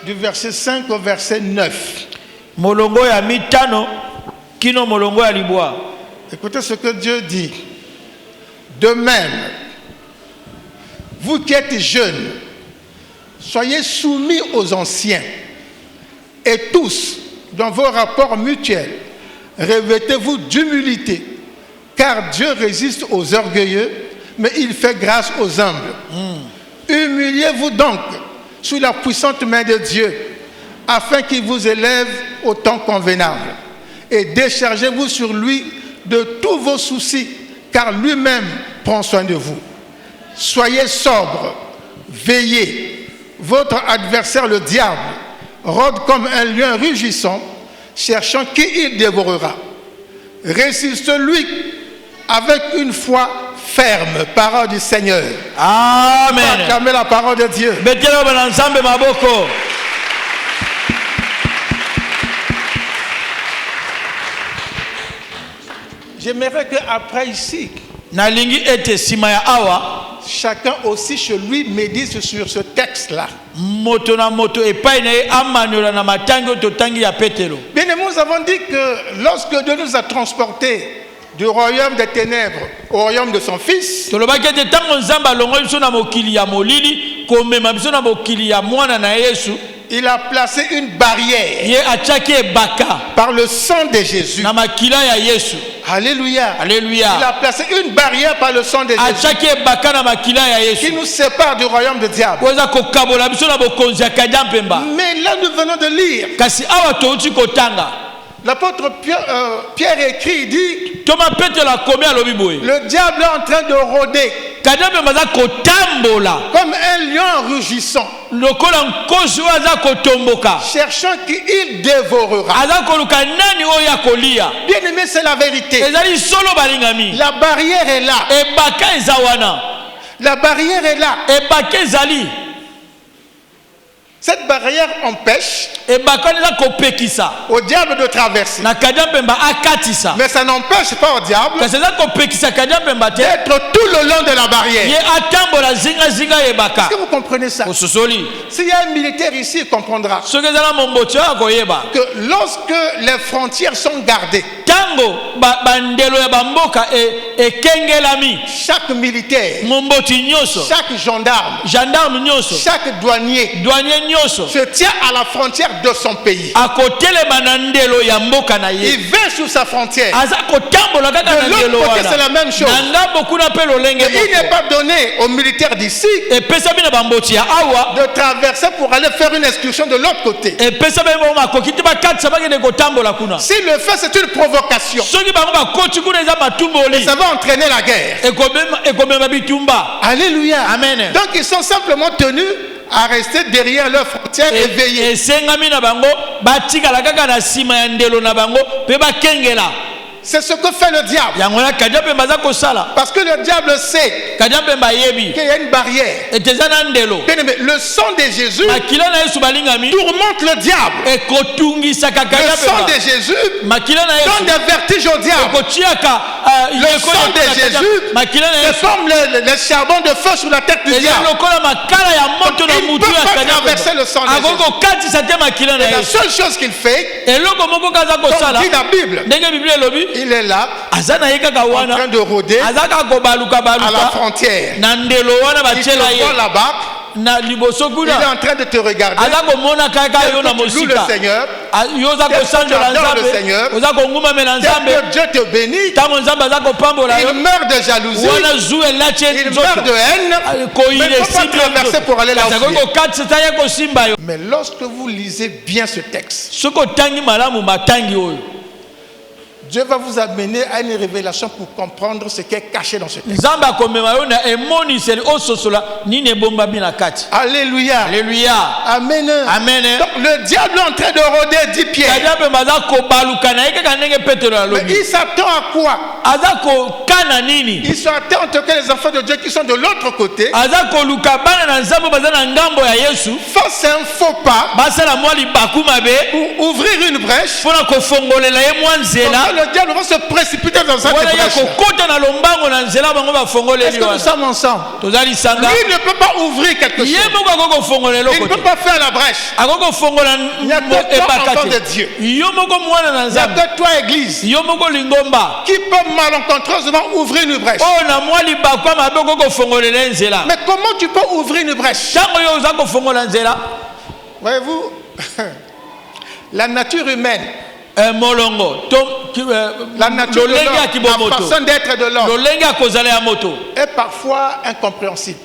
Du verset 5 au verset 9. Écoutez ce que Dieu dit. De même, vous qui êtes jeunes, soyez soumis aux anciens. Et tous, dans vos rapports mutuels, revêtez-vous d'humilité, car Dieu résiste aux orgueilleux, mais il fait grâce aux humbles. Humiliez-vous donc sous la puissante main de Dieu, afin qu'il vous élève au temps convenable. Et déchargez-vous sur lui de tous vos soucis, car lui-même prend soin de vous. Soyez sobres, veillez. Votre adversaire, le diable, rôde comme un lion rugissant, cherchant qui il dévorera. Résiste-lui avec une foi ferme. Parole du Seigneur. Amen. Acclamez la parole de Dieu. J'aimerais qu'après ici, chacun aussi chez lui médite sur ce texte-là. Bien, nous avons dit que lorsque Dieu nous a transportés du royaume des ténèbres au royaume de son Fils, il a placé une barrière par le sang de Jésus. Alléluia. Alléluia. Il a placé une barrière par le sang de Jésus qui nous sépare du royaume du diable. Mais là, nous venons de lire. L'apôtre Pierre écrit, il dit, le diable est en train de rôder comme un lion rugissant, cherchant qui il dévorera. Bien aimé, c'est la vérité. La barrière est là. La barrière est là. Cette barrière empêche au diable de traverser. Mais ça n'empêche pas au diable d'être tout le long de la barrière. Est-ce que vous comprenez ça? S'il y a un militaire ici, il comprendra que lorsque les frontières sont gardées, tango bandelo ya bamboka ekengelami. Chaque militaire, momboti nyoso, chaque gendarme nyoso, chaque douanier nyoso se tient à la frontière de son pays. Akotelema na ndelo ya mboka na ye. Il va sur sa frontière. Aza kotambola kaka na ndelo. De l'autre côté, c'est la même chose. Il n'est pas donné aux militaires d'ici de traverser pour aller faire une excursion de l'autre côté. S'il le fait, c'est une provocation. Et ça va entraîner la guerre. Alléluia. Amen. Donc ils sont simplement tenus à rester derrière leur frontière et veiller. C'est ce que fait le diable. Parce que le diable sait qu'il y a une barrière. Le sang de Jésus tourmente le diable. Le sang de Jésus donne des vertiges au diable. Le sang de Jésus c'est comme le charbon de feu sur la tête du diable. Il ne peut pas traverser le sang de Jésus. Et la seule chose qu'il fait, comme dit la Bible, il est là en train de rôder à la frontière. Il te voit là-bas. Il est en train de te regarder. Tu loues le Seigneur. Tu adores le Seigneur. Dieu te bénit. Il meurt de jalousie. Il meurt de haine. Mais il ne peut pas traverser pour aller là où il est. Mais lorsque vous lisez bien ce texte, Dieu va vous amener à une révélation pour comprendre ce qui est caché dans ce texte. Alléluia. Alléluia. Amen. Amen. Donc le diable est en train de rôder, dit Pierre. Mais il s'attend à quoi? Il s'attend en tout cas les enfants de Dieu qui sont de l'autre côté. Face à un faux pas pour ouvrir une brèche. Le diable va se précipiter dans cette brèche. Est-ce que nous sommes ensemble? Lui ne peut pas ouvrir quelque chose. Il ne peut pas faire la brèche. Il n'y a que toi, enfant de Dieu. Il n'y a que toi, église, qui peut malencontreusement ouvrir une brèche. Mais comment tu peux ouvrir une brèche? Voyez-vous, la nature humaine, la nature de l'homme, la façon d'être de l'homme est parfois incompréhensible.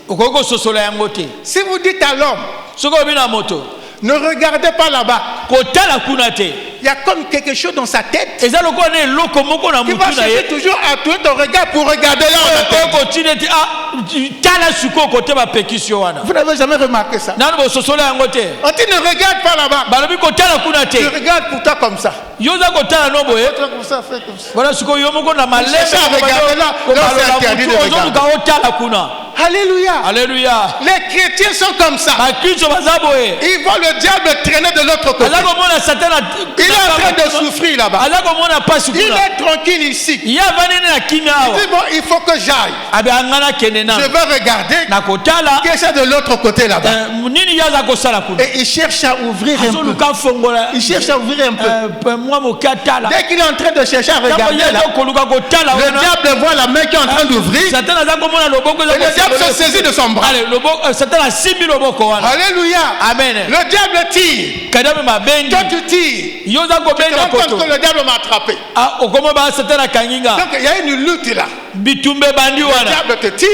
Si vous dites à l'homme, ne regardez pas là-bas, il y a comme quelque chose dans sa tête qui va chercher toujours à tourner ton regard pour regarder là. Vous n'avez jamais remarqué ça? On dit ne regarde pas là-bas. Tu regardes pour toi comme ça. Voilà ce qu'on Alléluia. Alléluia. Les chrétiens sont comme ça. Ils voient le diable traîner de l'autre côté. Il est en train de souffrir là-bas. Il est tranquille ici. Il dit bon, il faut que j'aille. Je vais regarder qu'est-ce qu'il y a de l'autre côté là-bas. Et il cherche à ouvrir un peu. Il cherche à ouvrir un peu. Dès qu'il est en train de chercher à regarder là, le diable voit la main qui est en train d'ouvrir. Et le diable se saisit de son bras. Alléluia. Amen. Le diable tire. Toi tu tires. Tu te rends compte que le diable m'a attrapé. Donc il y a une lutte là. Le diable te tire.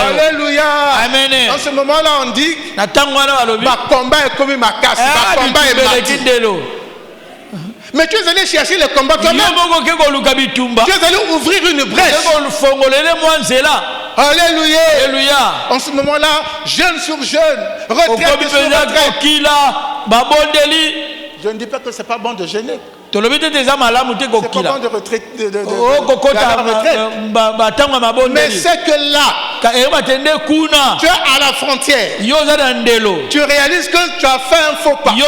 Alléluia. Amen. En ce moment-là on dit ma combat est comme ma casse. Ma combat est bâti. Mais tu es allé chercher le combat toi-même. Tu es allé ouvrir une brèche. Alléluia. Alléluia. En ce moment-là, jeune sur jeune, retraite sur retraite. Je ne dis pas que ce n'est pas bon de jeûner. C'est pas bon de retraite. Mais c'est que là, tu es à la frontière. Tu réalises que tu as fait un faux pas. Il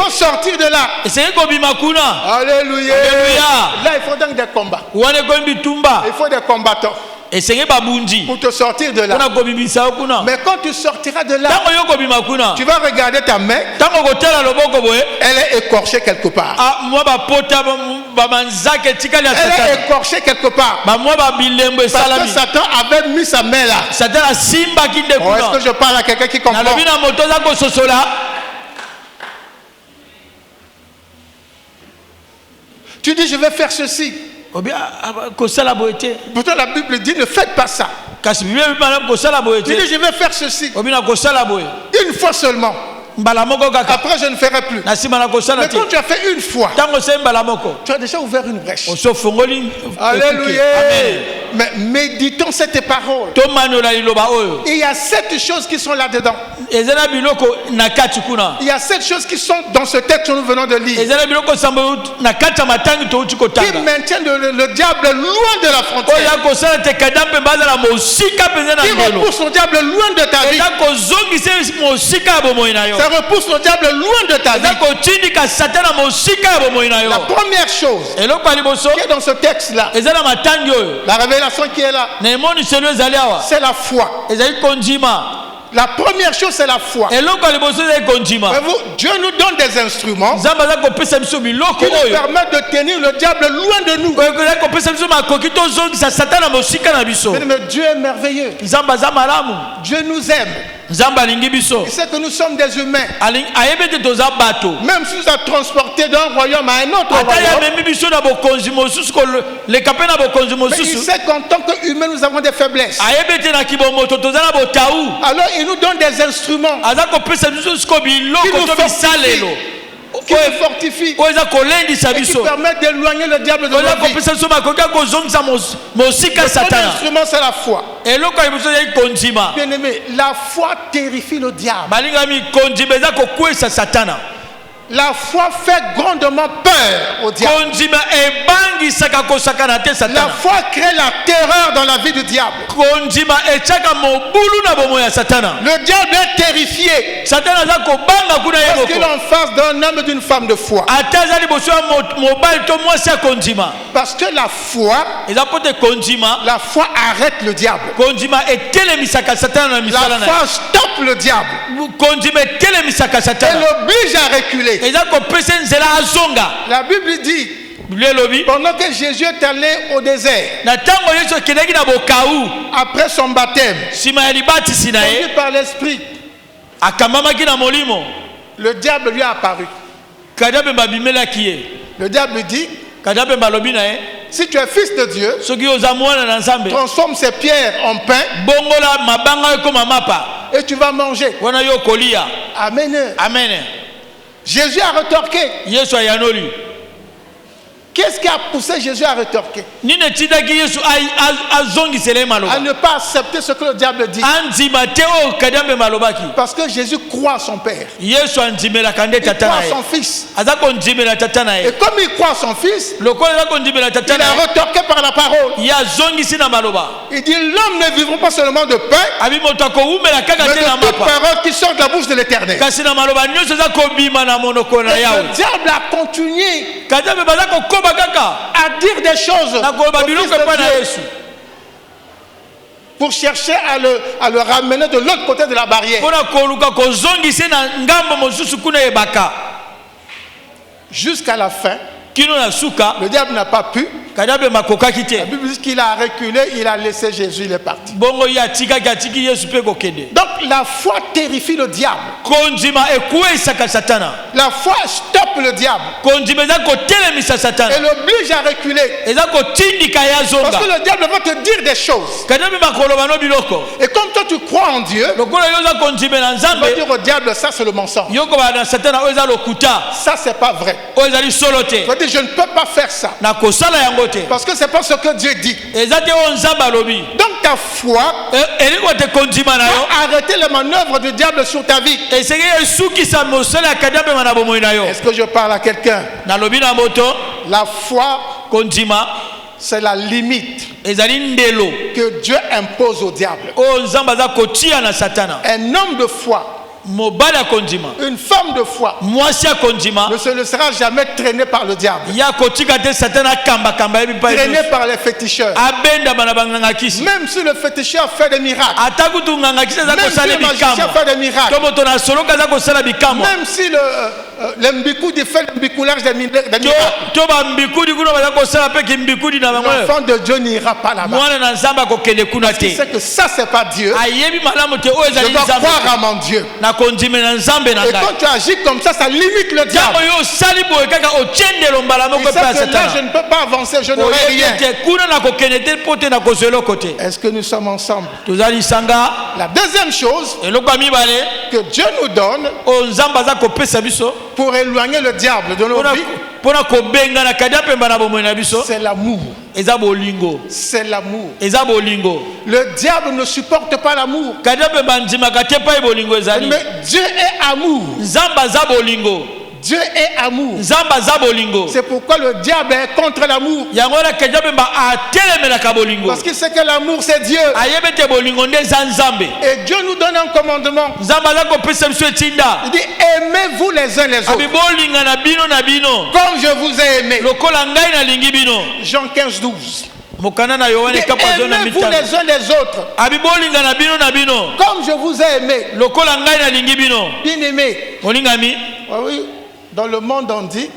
faut sortir de là. Alléluia. Là, il faut donc des combats. Il faut des combattants. pour te sortir de là. Mais quand tu sortiras de là, tu vas regarder ta main, elle est écorchée quelque part. Elle est écorchée quelque part. Parce que Satan avait mis sa main là. Est-ce que je parle à quelqu'un qui comprend? Tu dis je vais faire ceci. Pourtant la Bible dit ne faites pas ça. Tu dis je vais faire ceci. Une fois seulement. Après je ne ferai plus. Mais quand tu as fait une fois, tu as déjà ouvert une brèche. Alléluia. Mais méditons cette parole. Et il y a 7 choses qui sont là-dedans. Il y a 7 choses qui sont dans ce texte que nous venons de lire. Qui maintiennent le diable loin de la frontière. Qui repousse le diable loin de ta vie. Ça repousse le diable loin de ta vie. La première chose qui est dans ce texte-là, la révélation qui est là, c'est la foi. La première chose, c'est la foi. Dieu nous donne des instruments qui nous permettent de tenir le diable loin de nous. Mais Dieu est merveilleux. Dieu nous aime. Il sait que nous sommes des humains. Même si nous a transportés d'un royaume à un autre royaume, mais il sait qu'en tant qu'humains nous avons des faiblesses. Alors il nous donne des instruments qui nous fortifient et qui permettent d'éloigner le diable de notre vie. Le premier instrument, c'est la foi. Bien aimé, la foi terrifie le diable. La foi fait grandement peur au diable. La foi crée la terreur dans la vie du diable. Le diable est terrifié parce qu'il est en face d'un homme et d'une femme de foi. Parce que la foi arrête le diable. La foi stoppe le diable et l'oblige à reculer. La Bible dit, pendant que Jésus est allé au désert, après son baptême, conduit par l'Esprit, le diable lui a apparu. Le diable lui dit, si tu es fils de Dieu, transforme ces pierres en pain et tu vas manger. Amen. Amen. Jésus a rétorqué. Qu'est-ce qui a poussé Jésus à rétorquer? À ne pas accepter ce que le diable dit. Parce que Jésus croit à son Père. Il croit à son Fils. Et comme il croit à son Fils, il a rétorqué par la parole. Il dit l'homme ne vivra pas seulement de pain, mais de toute parole qui sort de la bouche de l'Éternel. Et le diable a continué à dire des choses pour chercher à le ramener de l'autre côté de la barrière. Jusqu'à la fin, le diable n'a pas pu. La Bible dit qu'il a reculé, il a laissé Jésus, il est parti. Donc la foi terrifie le diable. La foi stoppe le diable et l'oblige à reculer. Parce que le diable va te dire des choses. Et comme toi tu crois en Dieu, tu vas dire au diable, ça c'est le mensonge. Ça c'est pas vrai. Tu vas dire je ne peux pas faire ça. Parce que c'est pas ce que Dieu dit. Donc ta foi va arrêter les manœuvres du diable sur ta vie. Est-ce que je parle à quelqu'un? La foi, c'est la limite que Dieu impose au diable. Un homme de foi Une femme de foi ne se laissera jamais traîner par le diable, traîner par les féticheurs. Même si le féticheur fait des miracles, même si le magicien fait des miracles, même si l'embikoudi fait l'embikoulage des miracles, l'enfant de Dieu n'ira pas là-bas. Parce qu'il sait que ça c'est pas Dieu. Je dois croire à mon Dieu. Et quand tu agis comme ça, ça limite le diable. Il sait que là, je ne peux pas avancer, je n'aurai rien. Est-ce que nous sommes ensemble? La deuxième chose que Dieu nous donne pour éloigner le diable de nos vies, c'est l'amour. C'est l'amour. Le diable ne supporte pas l'amour. Mais Dieu est amour. Dieu est amour. C'est pourquoi le diable est contre l'amour. Parce qu'il sait que l'amour c'est Dieu. Et Dieu nous donne un commandement. Il dit aimez-vous les uns les autres comme je vous ai aimé. Jean 15:12. Aimez-vous les uns les autres comme je vous ai aimé. Bien aimé. Oui. Dans le monde on dit,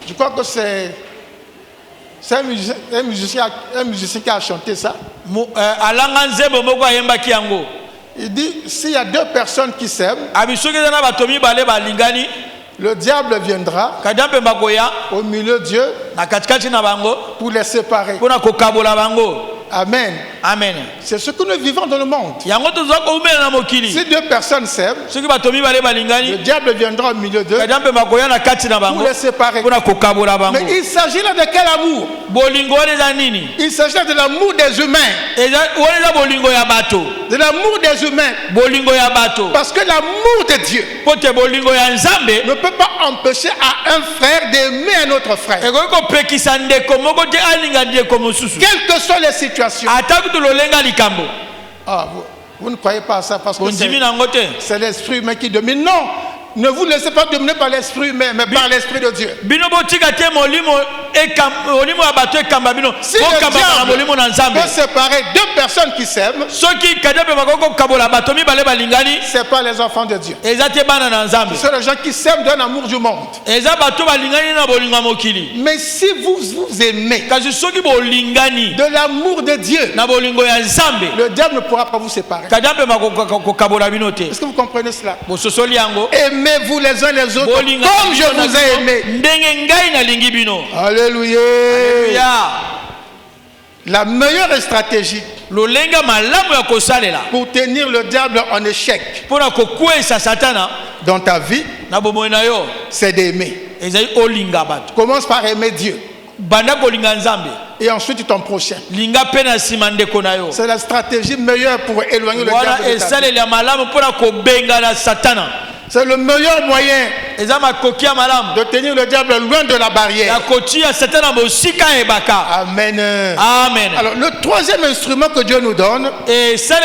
je crois que c'est un musicien qui a chanté ça. Il dit, s'il y a deux personnes qui s'aiment, le diable viendra au milieu de Dieu pour les séparer. Amen. Amen. C'est ce que nous vivons dans le monde. Si deux personnes s'aiment, le diable viendra au milieu d'eux pour les séparer. Mais il s'agit là de quel amour? Il s'agit là de l'amour des humains. De l'amour des humains. Parce que l'amour de Dieu ne peut pas empêcher à un frère d'aimer un autre frère. Quelles que soient les situations. Vous ne croyez pas à ça parce que c'est l'esprit humain qui domine. Non, ne vous laissez pas dominer par l'esprit humain, mais par l'esprit de Dieu. Si le diable peut séparer deux personnes qui s'aiment, c'est pas les enfants de Dieu. Ce sont les gens qui s'aiment d'un amour du monde. Mais si vous vous aimez de l'amour de Dieu, le diable ne pourra pas vous séparer. Est-ce que vous comprenez cela? Aimez-vous les uns les autres comme je vous ai aimé. Alléluia. La meilleure stratégie pour tenir le diable en échec dans ta vie, c'est d'aimer. Commence par aimer Dieu. Et ensuite ton prochain. C'est la stratégie meilleure pour éloigner le diable de ta vie. C'est le meilleur moyen de tenir le diable loin de la barrière. Amen. Amen. Alors le troisième instrument que Dieu nous donne, c'est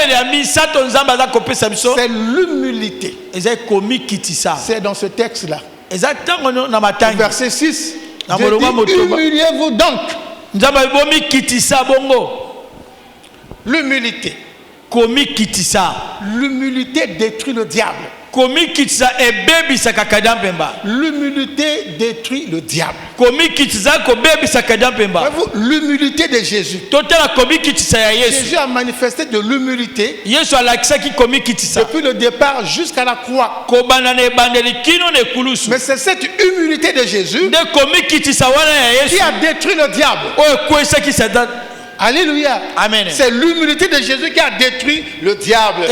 l'humilité. C'est dans ce texte-là. Verset 6. Humiliez-vous donc. L'humilité. L'humilité détruit le diable. L'humilité détruit le diable. L'humilité de Jésus. Jésus a manifesté de l'humilité depuis le départ jusqu'à la croix. Mais c'est cette humilité de Jésus qui a détruit le diable. Alléluia. Amen. C'est l'humilité de Jésus qui a détruit le diable.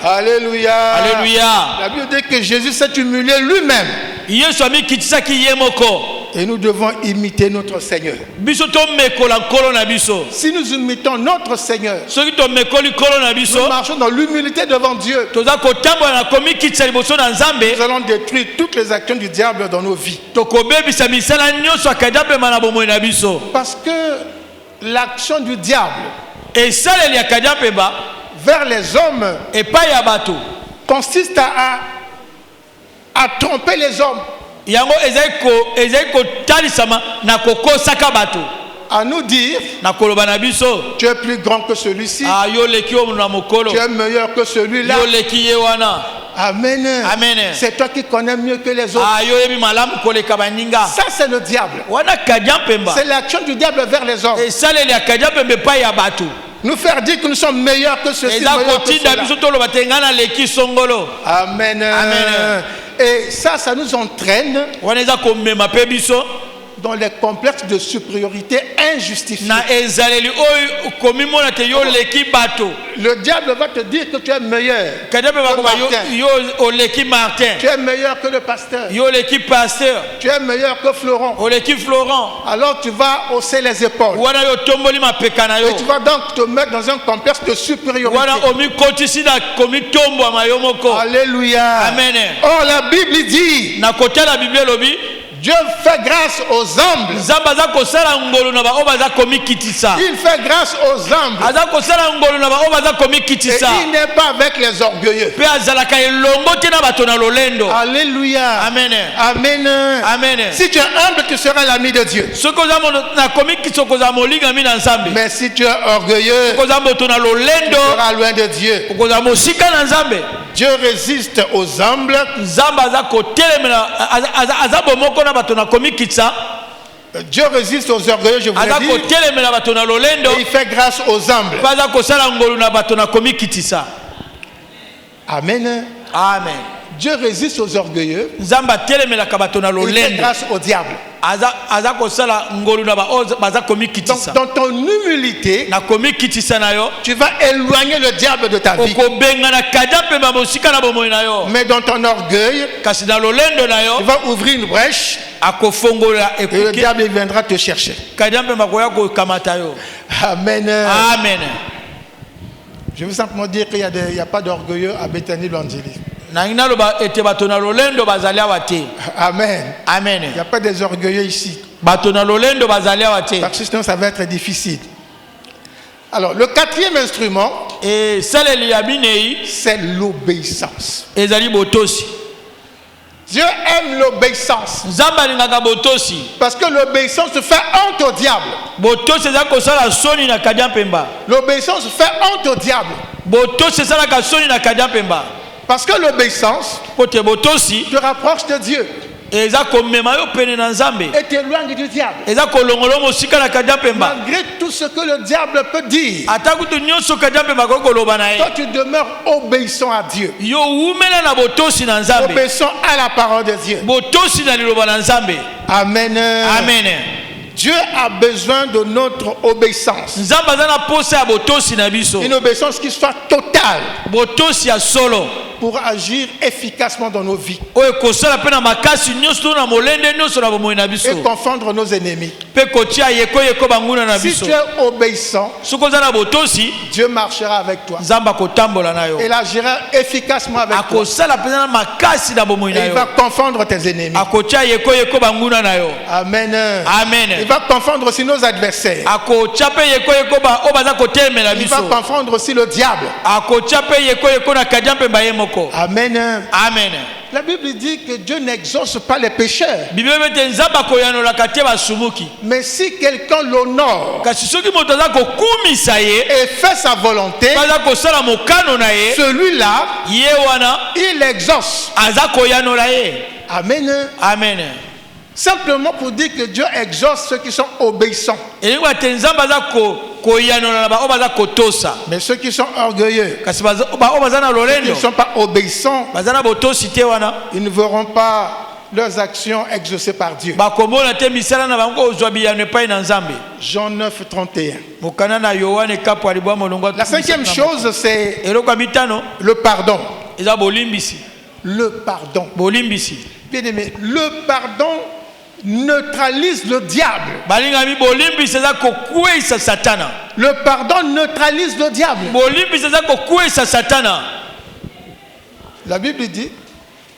Alléluia. Alléluia. La Bible dit que Jésus s'est humilié lui-même. Et nous devons imiter notre Seigneur. Si nous imitons notre Seigneur, nous marchons dans l'humilité devant Dieu. Nous allons détruire toutes les actions du diable dans nos vies. Parce que l'action du diable Et ça, il y a kadiapemba vers les hommes et pas yabato consiste à tromper les hommes. Yango ezeko talisama na kokosa bato. À nous dire, tu es plus grand que celui-ci, tu es meilleur que celui-là. Amen. Amen. C'est toi qui connais mieux que les autres. Ça, c'est le diable. C'est l'action du diable vers les hommes. Nous faire dire que nous sommes meilleurs que ceux-ci. Amen. Amen. Et ça nous entraîne dans les complexes de supériorité injustifiés. Le diable va te dire que tu es meilleur que Martin. Tu es meilleur que le pasteur. Tu es meilleur que Florent. Alors tu vas hausser les épaules. Et tu vas donc te mettre dans un complexe de supériorité. Alléluia. Amen. Or la Bible dit, Dieu fait grâce aux humbles. Il fait grâce aux humbles. Et il n'est pas avec les orgueilleux. Alléluia. Amen. Amen. Amen. Si tu es humble, tu seras l'ami de Dieu. Mais si tu es orgueilleux, tu seras loin de Dieu. Dieu résiste aux humbles. Dieu résiste aux orgueilleux, je vous l'ai dit. Et il fait grâce aux humbles. Amen. Amen. Dieu résiste aux orgueilleux. Il fait grâce au diable. Donc, dans ton humilité, tu vas éloigner le diable de ta vie. Mais dans ton orgueil, tu vas ouvrir une brèche et le diable viendra te chercher. Amen. Amen. Je veux simplement dire qu'il n'y a pas d'orgueilleux à Bethany Luandili. Amen. Amen. Il n'y a pas des orgueilleux ici. Parce que sinon ça va être difficile. Alors, le quatrième instrument, c'est l'obéissance. Dieu aime l'obéissance. Parce que l'obéissance fait honte au diable. L'obéissance fait honte au diable. Parce que l'obéissance te rapproche de Dieu et t'éloigne du diable. Malgré tout ce que le diable peut dire, toi tu demeures obéissant à Dieu, obéissant à la parole de Dieu. Amen. Amen. Dieu a besoin de notre obéissance. Une obéissance qui soit totale pour agir efficacement dans nos vies et confondre nos ennemis. Si tu es obéissant, Dieu marchera avec toi. Et il agira efficacement avec toi. Et il va confondre tes ennemis. Amen. Amen. Il va confondre aussi nos adversaires. Il va confondre aussi le diable. Amen. Amen. La Bible dit que Dieu n'exauce pas les pécheurs. Mais si quelqu'un l'honore et fait sa volonté, celui-là, il exauce. Amen. Amen. Simplement pour dire que Dieu exauce ceux qui sont obéissants. Mais ceux qui sont orgueilleux, qui ne sont pas obéissants, ils ne verront pas leurs actions exaucées par Dieu. Jean 9, 31. La cinquième chose, c'est le pardon. Le pardon. Bien aimé, le pardon neutralise le diable. Le pardon neutralise le diable. La Bible dit,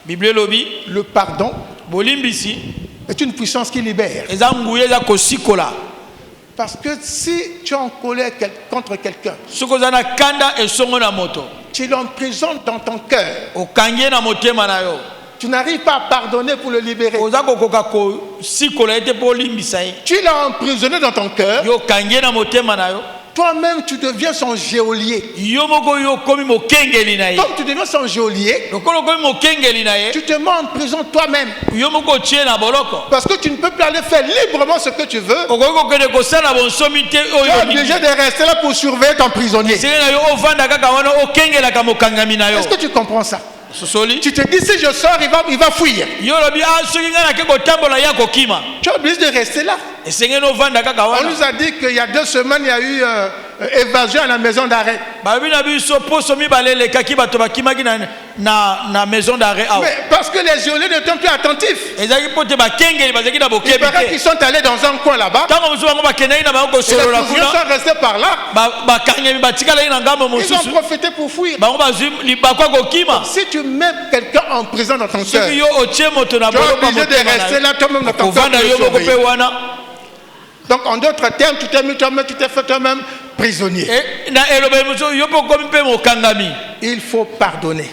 le pardon est une puissance qui libère. Parce que si tu es en colère contre quelqu'un, tu l'emprisonnes dans ton cœur. Tu n'arrives pas à pardonner pour le libérer. Tu l'as emprisonné dans ton cœur. Toi-même, tu deviens son geôlier. Comme tu deviens son geôlier, tu te mets en prison toi-même. Parce que tu ne peux plus aller faire librement ce que tu veux. Tu es obligé de rester là pour surveiller ton prisonnier. Est-ce que tu comprends ça? Tu te dis, si je sors, il va fuir. Tu es obligé de rester là. On nous a dit qu'il y a 2 semaines, il y a eu évasion à la maison d'arrêt. Mais parce que les geôliers ne sont plus attentifs. Il paraît qu'ils sont allés dans un coin là-bas. Et les prisonniers sont restés par là. Ils ont profité pour fuir. Si tu mets quelqu'un en prison dans ton cœur, tu es obligé de rester là toi-même dans ton cœur. Donc en d'autres termes, tu t'es fait toi-même prisonnier. Il faut pardonner.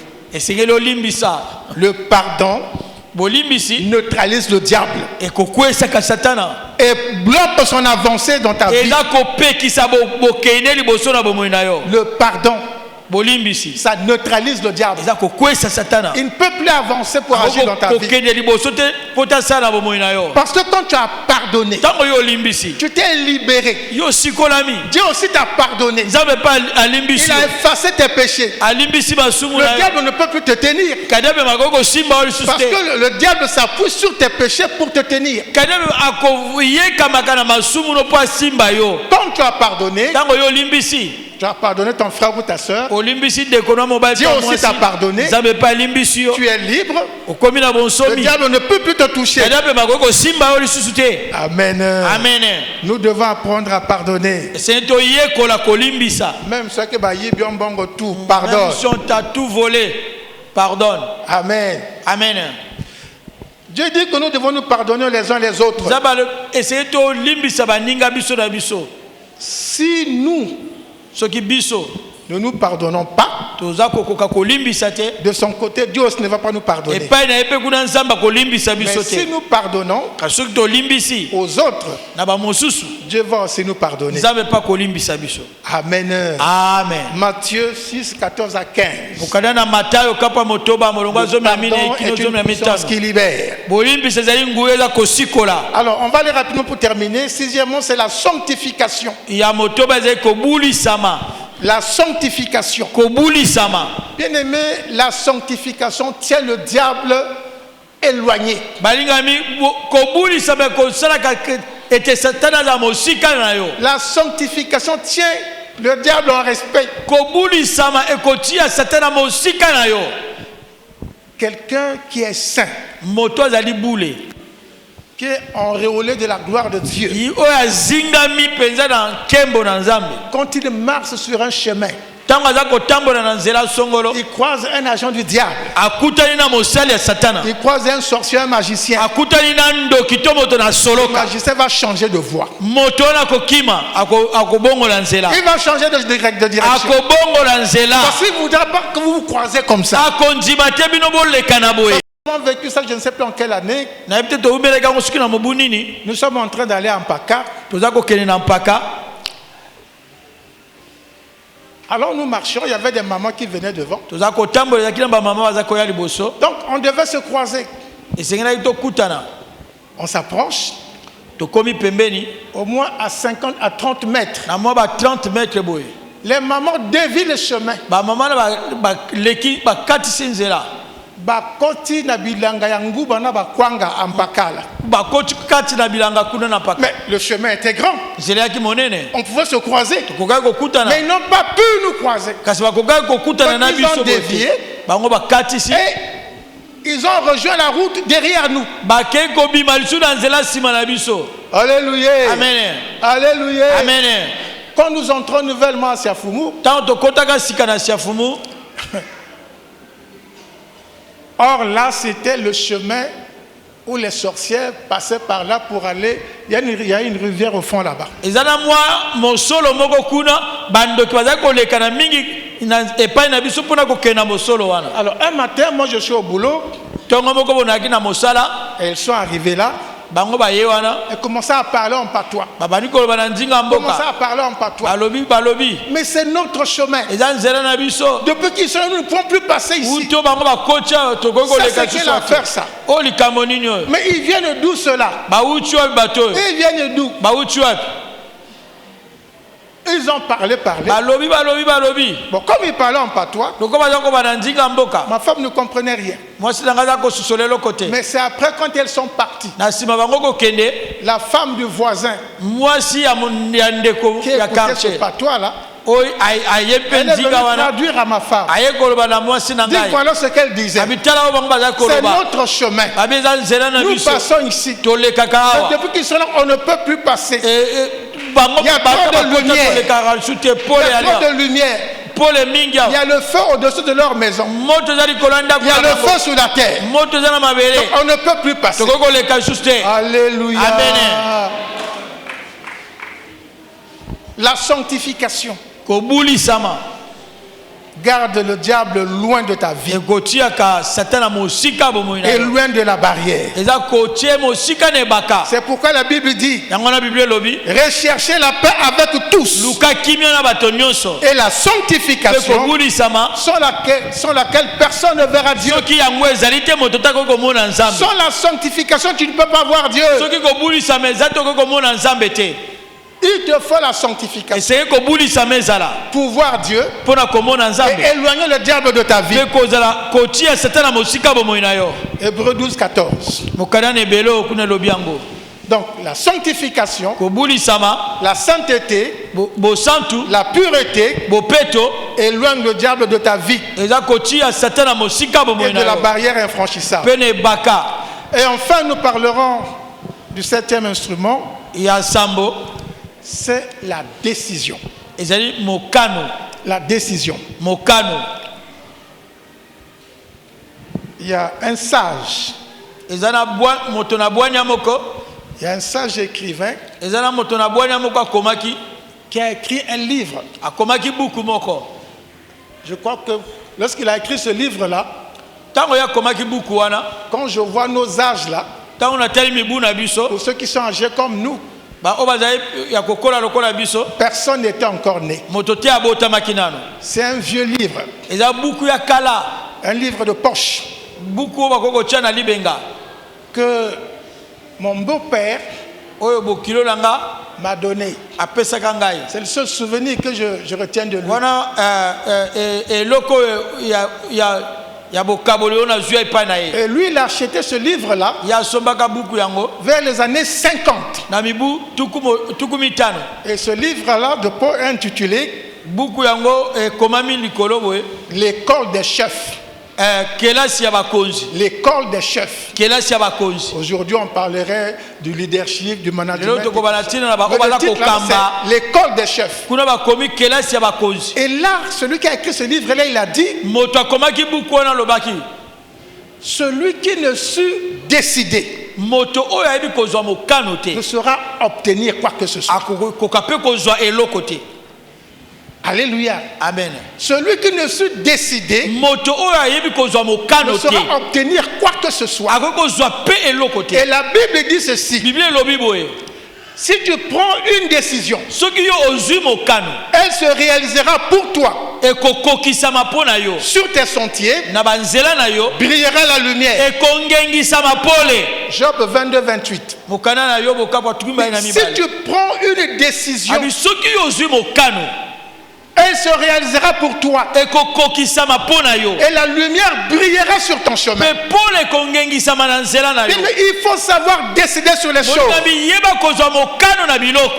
Le pardon neutralise le diable et bloque son avancée dans ta vie. Le pardon, ça neutralise le diable. Il ne peut plus avancer pour agir dans ta vie. Parce que quand tu as pardonné, tu t'es libéré. Dieu aussi t'a pardonné. Il a effacé tes péchés. Le diable ne peut plus te tenir. Parce que le diable s'appuie sur tes péchés pour te tenir. Quand tu as pardonné, tu as pardonné ton frère ou ta soeur. Dieu aussi t'a pardonné. Tu es libre. Le diable ne peut plus te toucher. Amen. Amen. Nous devons apprendre à pardonner. Même ceux qui ont tout, pardonne. Même si on t'a tout volé, pardonne. Amen. Amen. Dieu dit que nous devons nous pardonner les uns les autres. Si nous ne nous pardonnons pas, de son côté, Dieu aussi ne va pas nous pardonner. Mais si nous pardonnons aux autres, Dieu va aussi nous pardonner. Amen. Amen. Matthieu 6, 14 à 15. Le pardon est une puissance qui libère. Alors, on va aller rapidement pour terminer. 6e, c'est la sanctification. La sanctification. Bien aimé, la sanctification tient le diable éloigné. La sanctification tient le diable en respect. Quelqu'un qui est saint, qui est enréolé de la gloire de Dieu, quand il marche sur un chemin, il croise un agent du diable, il croise un sorcier, un magicien. Le magicien va changer de voie, il va changer de direction, parce qu'il ne voudra pas que vous vous croisez comme ça. Nous avons vécu ça, je ne sais plus en quelle année. Nous sommes en train d'aller en Paka. Alors nous marchions, il y avait des mamans qui venaient devant. Donc on devait se croiser. On s'approche. Au moins à 50 à 30 mètres. Les mamans dévient le chemin. Bakoti na bilanga ya nguba na bakwanga ampakala. Mais le chemin était grand. On pouvait se croiser. Mais ils n'ont pas pu nous croiser. Donc ils ont dévié. Et ils ont rejoint la route derrière nous. Alléluia. Amen. Alléluia. Amen. Quand nous entrons nouvellement à Siafumu, or là, c'était le chemin où les sorcières passaient par là pour aller. Il y a une rivière au fond là-bas. Alors un matin, moi je suis au boulot. Et ils sont arrivés là. Et commençaient à parler en patois. Mais c'est notre chemin. Depuis qu'ils sont là, nous ne pouvons plus passer ici. Ça, c'est quelle affaire ça? Mais ils viennent d'où cela? Ils viennent d'où? Ils ont parlé. Bon, comme ils parlaient en patois, ma femme ne comprenait rien. Mais c'est après quand elles sont parties, la femme du voisin qui écoutait ce patois là, elle est venue traduire à ma femme. Dis voilà ce qu'elle disait. C'est notre chemin. Nous passons ici. Depuis qu'ils sont là, on ne peut plus passer. Il y a trop de lumière. Il y a le feu au-dessus de leur maison. Il y a le feu sous la terre. Donc on ne peut plus passer. Alléluia. Amen. La sanctification. Garde le diable loin de ta vie et loin de la barrière. C'est pourquoi la Bible dit recherchez la paix avec tous et la sanctification sans laquelle personne ne verra Dieu. Sans la sanctification tu ne peux pas voir Dieu. Il te faut la sanctification pour voir Dieu et éloigner le diable de ta vie. Hébreux 12, 14. Donc la sanctification, la sainteté, la pureté éloigne le diable de ta vie et de la barrière infranchissable. Et enfin nous parlerons du 7e instrument. C'est la décision. La décision. Il y a un sage. Il y a un sage écrivain qui a écrit un livre. Je crois que lorsqu'il a écrit ce livre-là, quand je vois nos âges là, pour ceux qui sont âgés comme nous, personne n'était encore né. C'est un vieux livre. Un livre de poche que mon beau-père m'a donné. C'est le seul souvenir que je retiens de lui. Et lui, il a acheté ce livre-là vers les années 50. Et ce livre-là de Paul est intitulé L'école des chefs. L'école des chefs. Aujourd'hui, on parlerait du leadership, du management. L'école des chefs. Et là, celui qui a écrit ce livre-là, il a dit celui qui ne sut décider ne saura obtenir quoi que ce soit. Alléluia. Amen. Celui qui ne sut décider ne saura obtenir quoi que ce soit. Et la Bible dit ceci. Si tu prends une décision, elle se réalisera pour toi. Sur tes sentiers, brillera la lumière. Job 22, 28. Si tu prends une décision, elle se réalisera pour toi. Et la lumière brillera sur ton chemin. Il faut savoir décider sur les choses. Il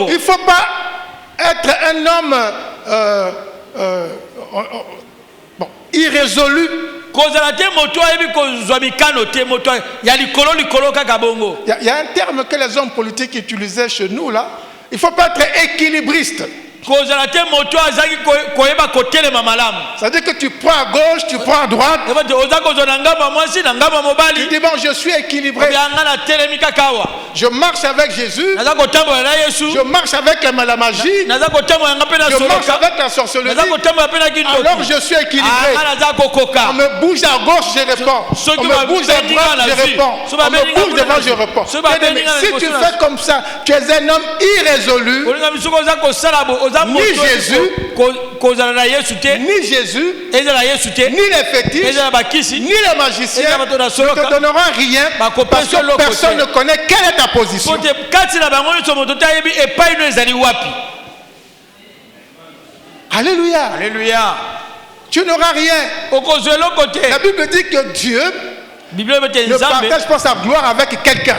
ne faut pas être un homme irrésolu. Il y a un terme que les hommes politiques utilisaient chez nous là. Il ne faut pas être équilibriste. C'est-à-dire que tu prends à gauche, tu prends à droite. Tu dis, bon, je suis équilibré. Je marche avec Jésus. Je marche avec la magie. Je marche avec la sorcellerie. Alors je suis équilibré. On me bouge à gauche, je réponds. On me bouge à droite, je réponds. On me bouge devant, je réponds. Si tu fais comme ça, tu es un homme irrésolu. Ni Jésus, ni les fétiches, ni les magiciens ne te donneront rien parce que personne ne connaît quelle est ta position. Alléluia. Alléluia. Tu n'auras rien. La Bible dit que Dieu ne partage pas sa gloire avec quelqu'un.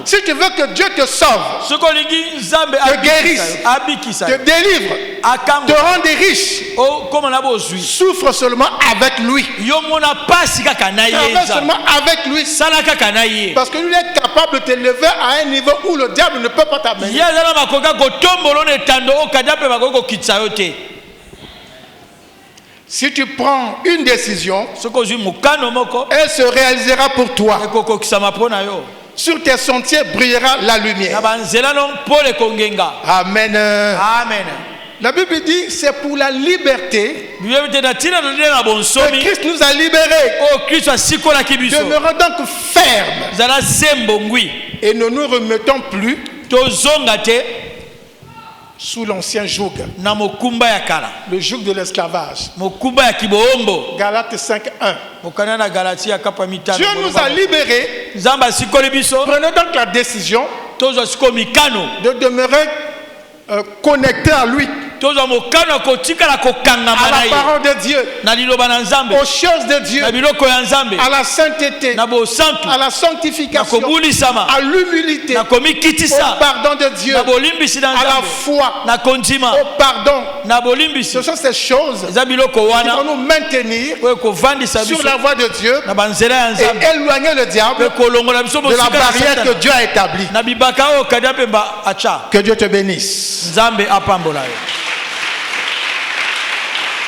Si tu veux que Dieu te sauve, te guérisse, te délivre, te rende riche, souffre seulement avec lui. Travaille seulement avec lui. Parce que lui est capable de t'élever à un niveau où le diable ne peut pas t'amener. Si tu prends une décision, elle se réalisera pour toi. Sur tes sentiers brillera la lumière. Amen. Amen. La Bible dit c'est pour la liberté que Christ nous a libérés. Demeurons donc fermes et ne nous remettons plus sous l'ancien joug, le joug de l'esclavage. Galates 5:1. Dieu nous a libérés. Prenons donc la décision de demeurer connectés à lui, à la parole de Dieu, aux choses de Dieu, à la sainteté, à la sanctification, à l'humilité, au pardon de Dieu, à la foi, au pardon. Ce sont ces choses qui vont nous maintenir sur la voie de Dieu et éloigner le diable de la barrière que Dieu a établie. Que Dieu te bénisse.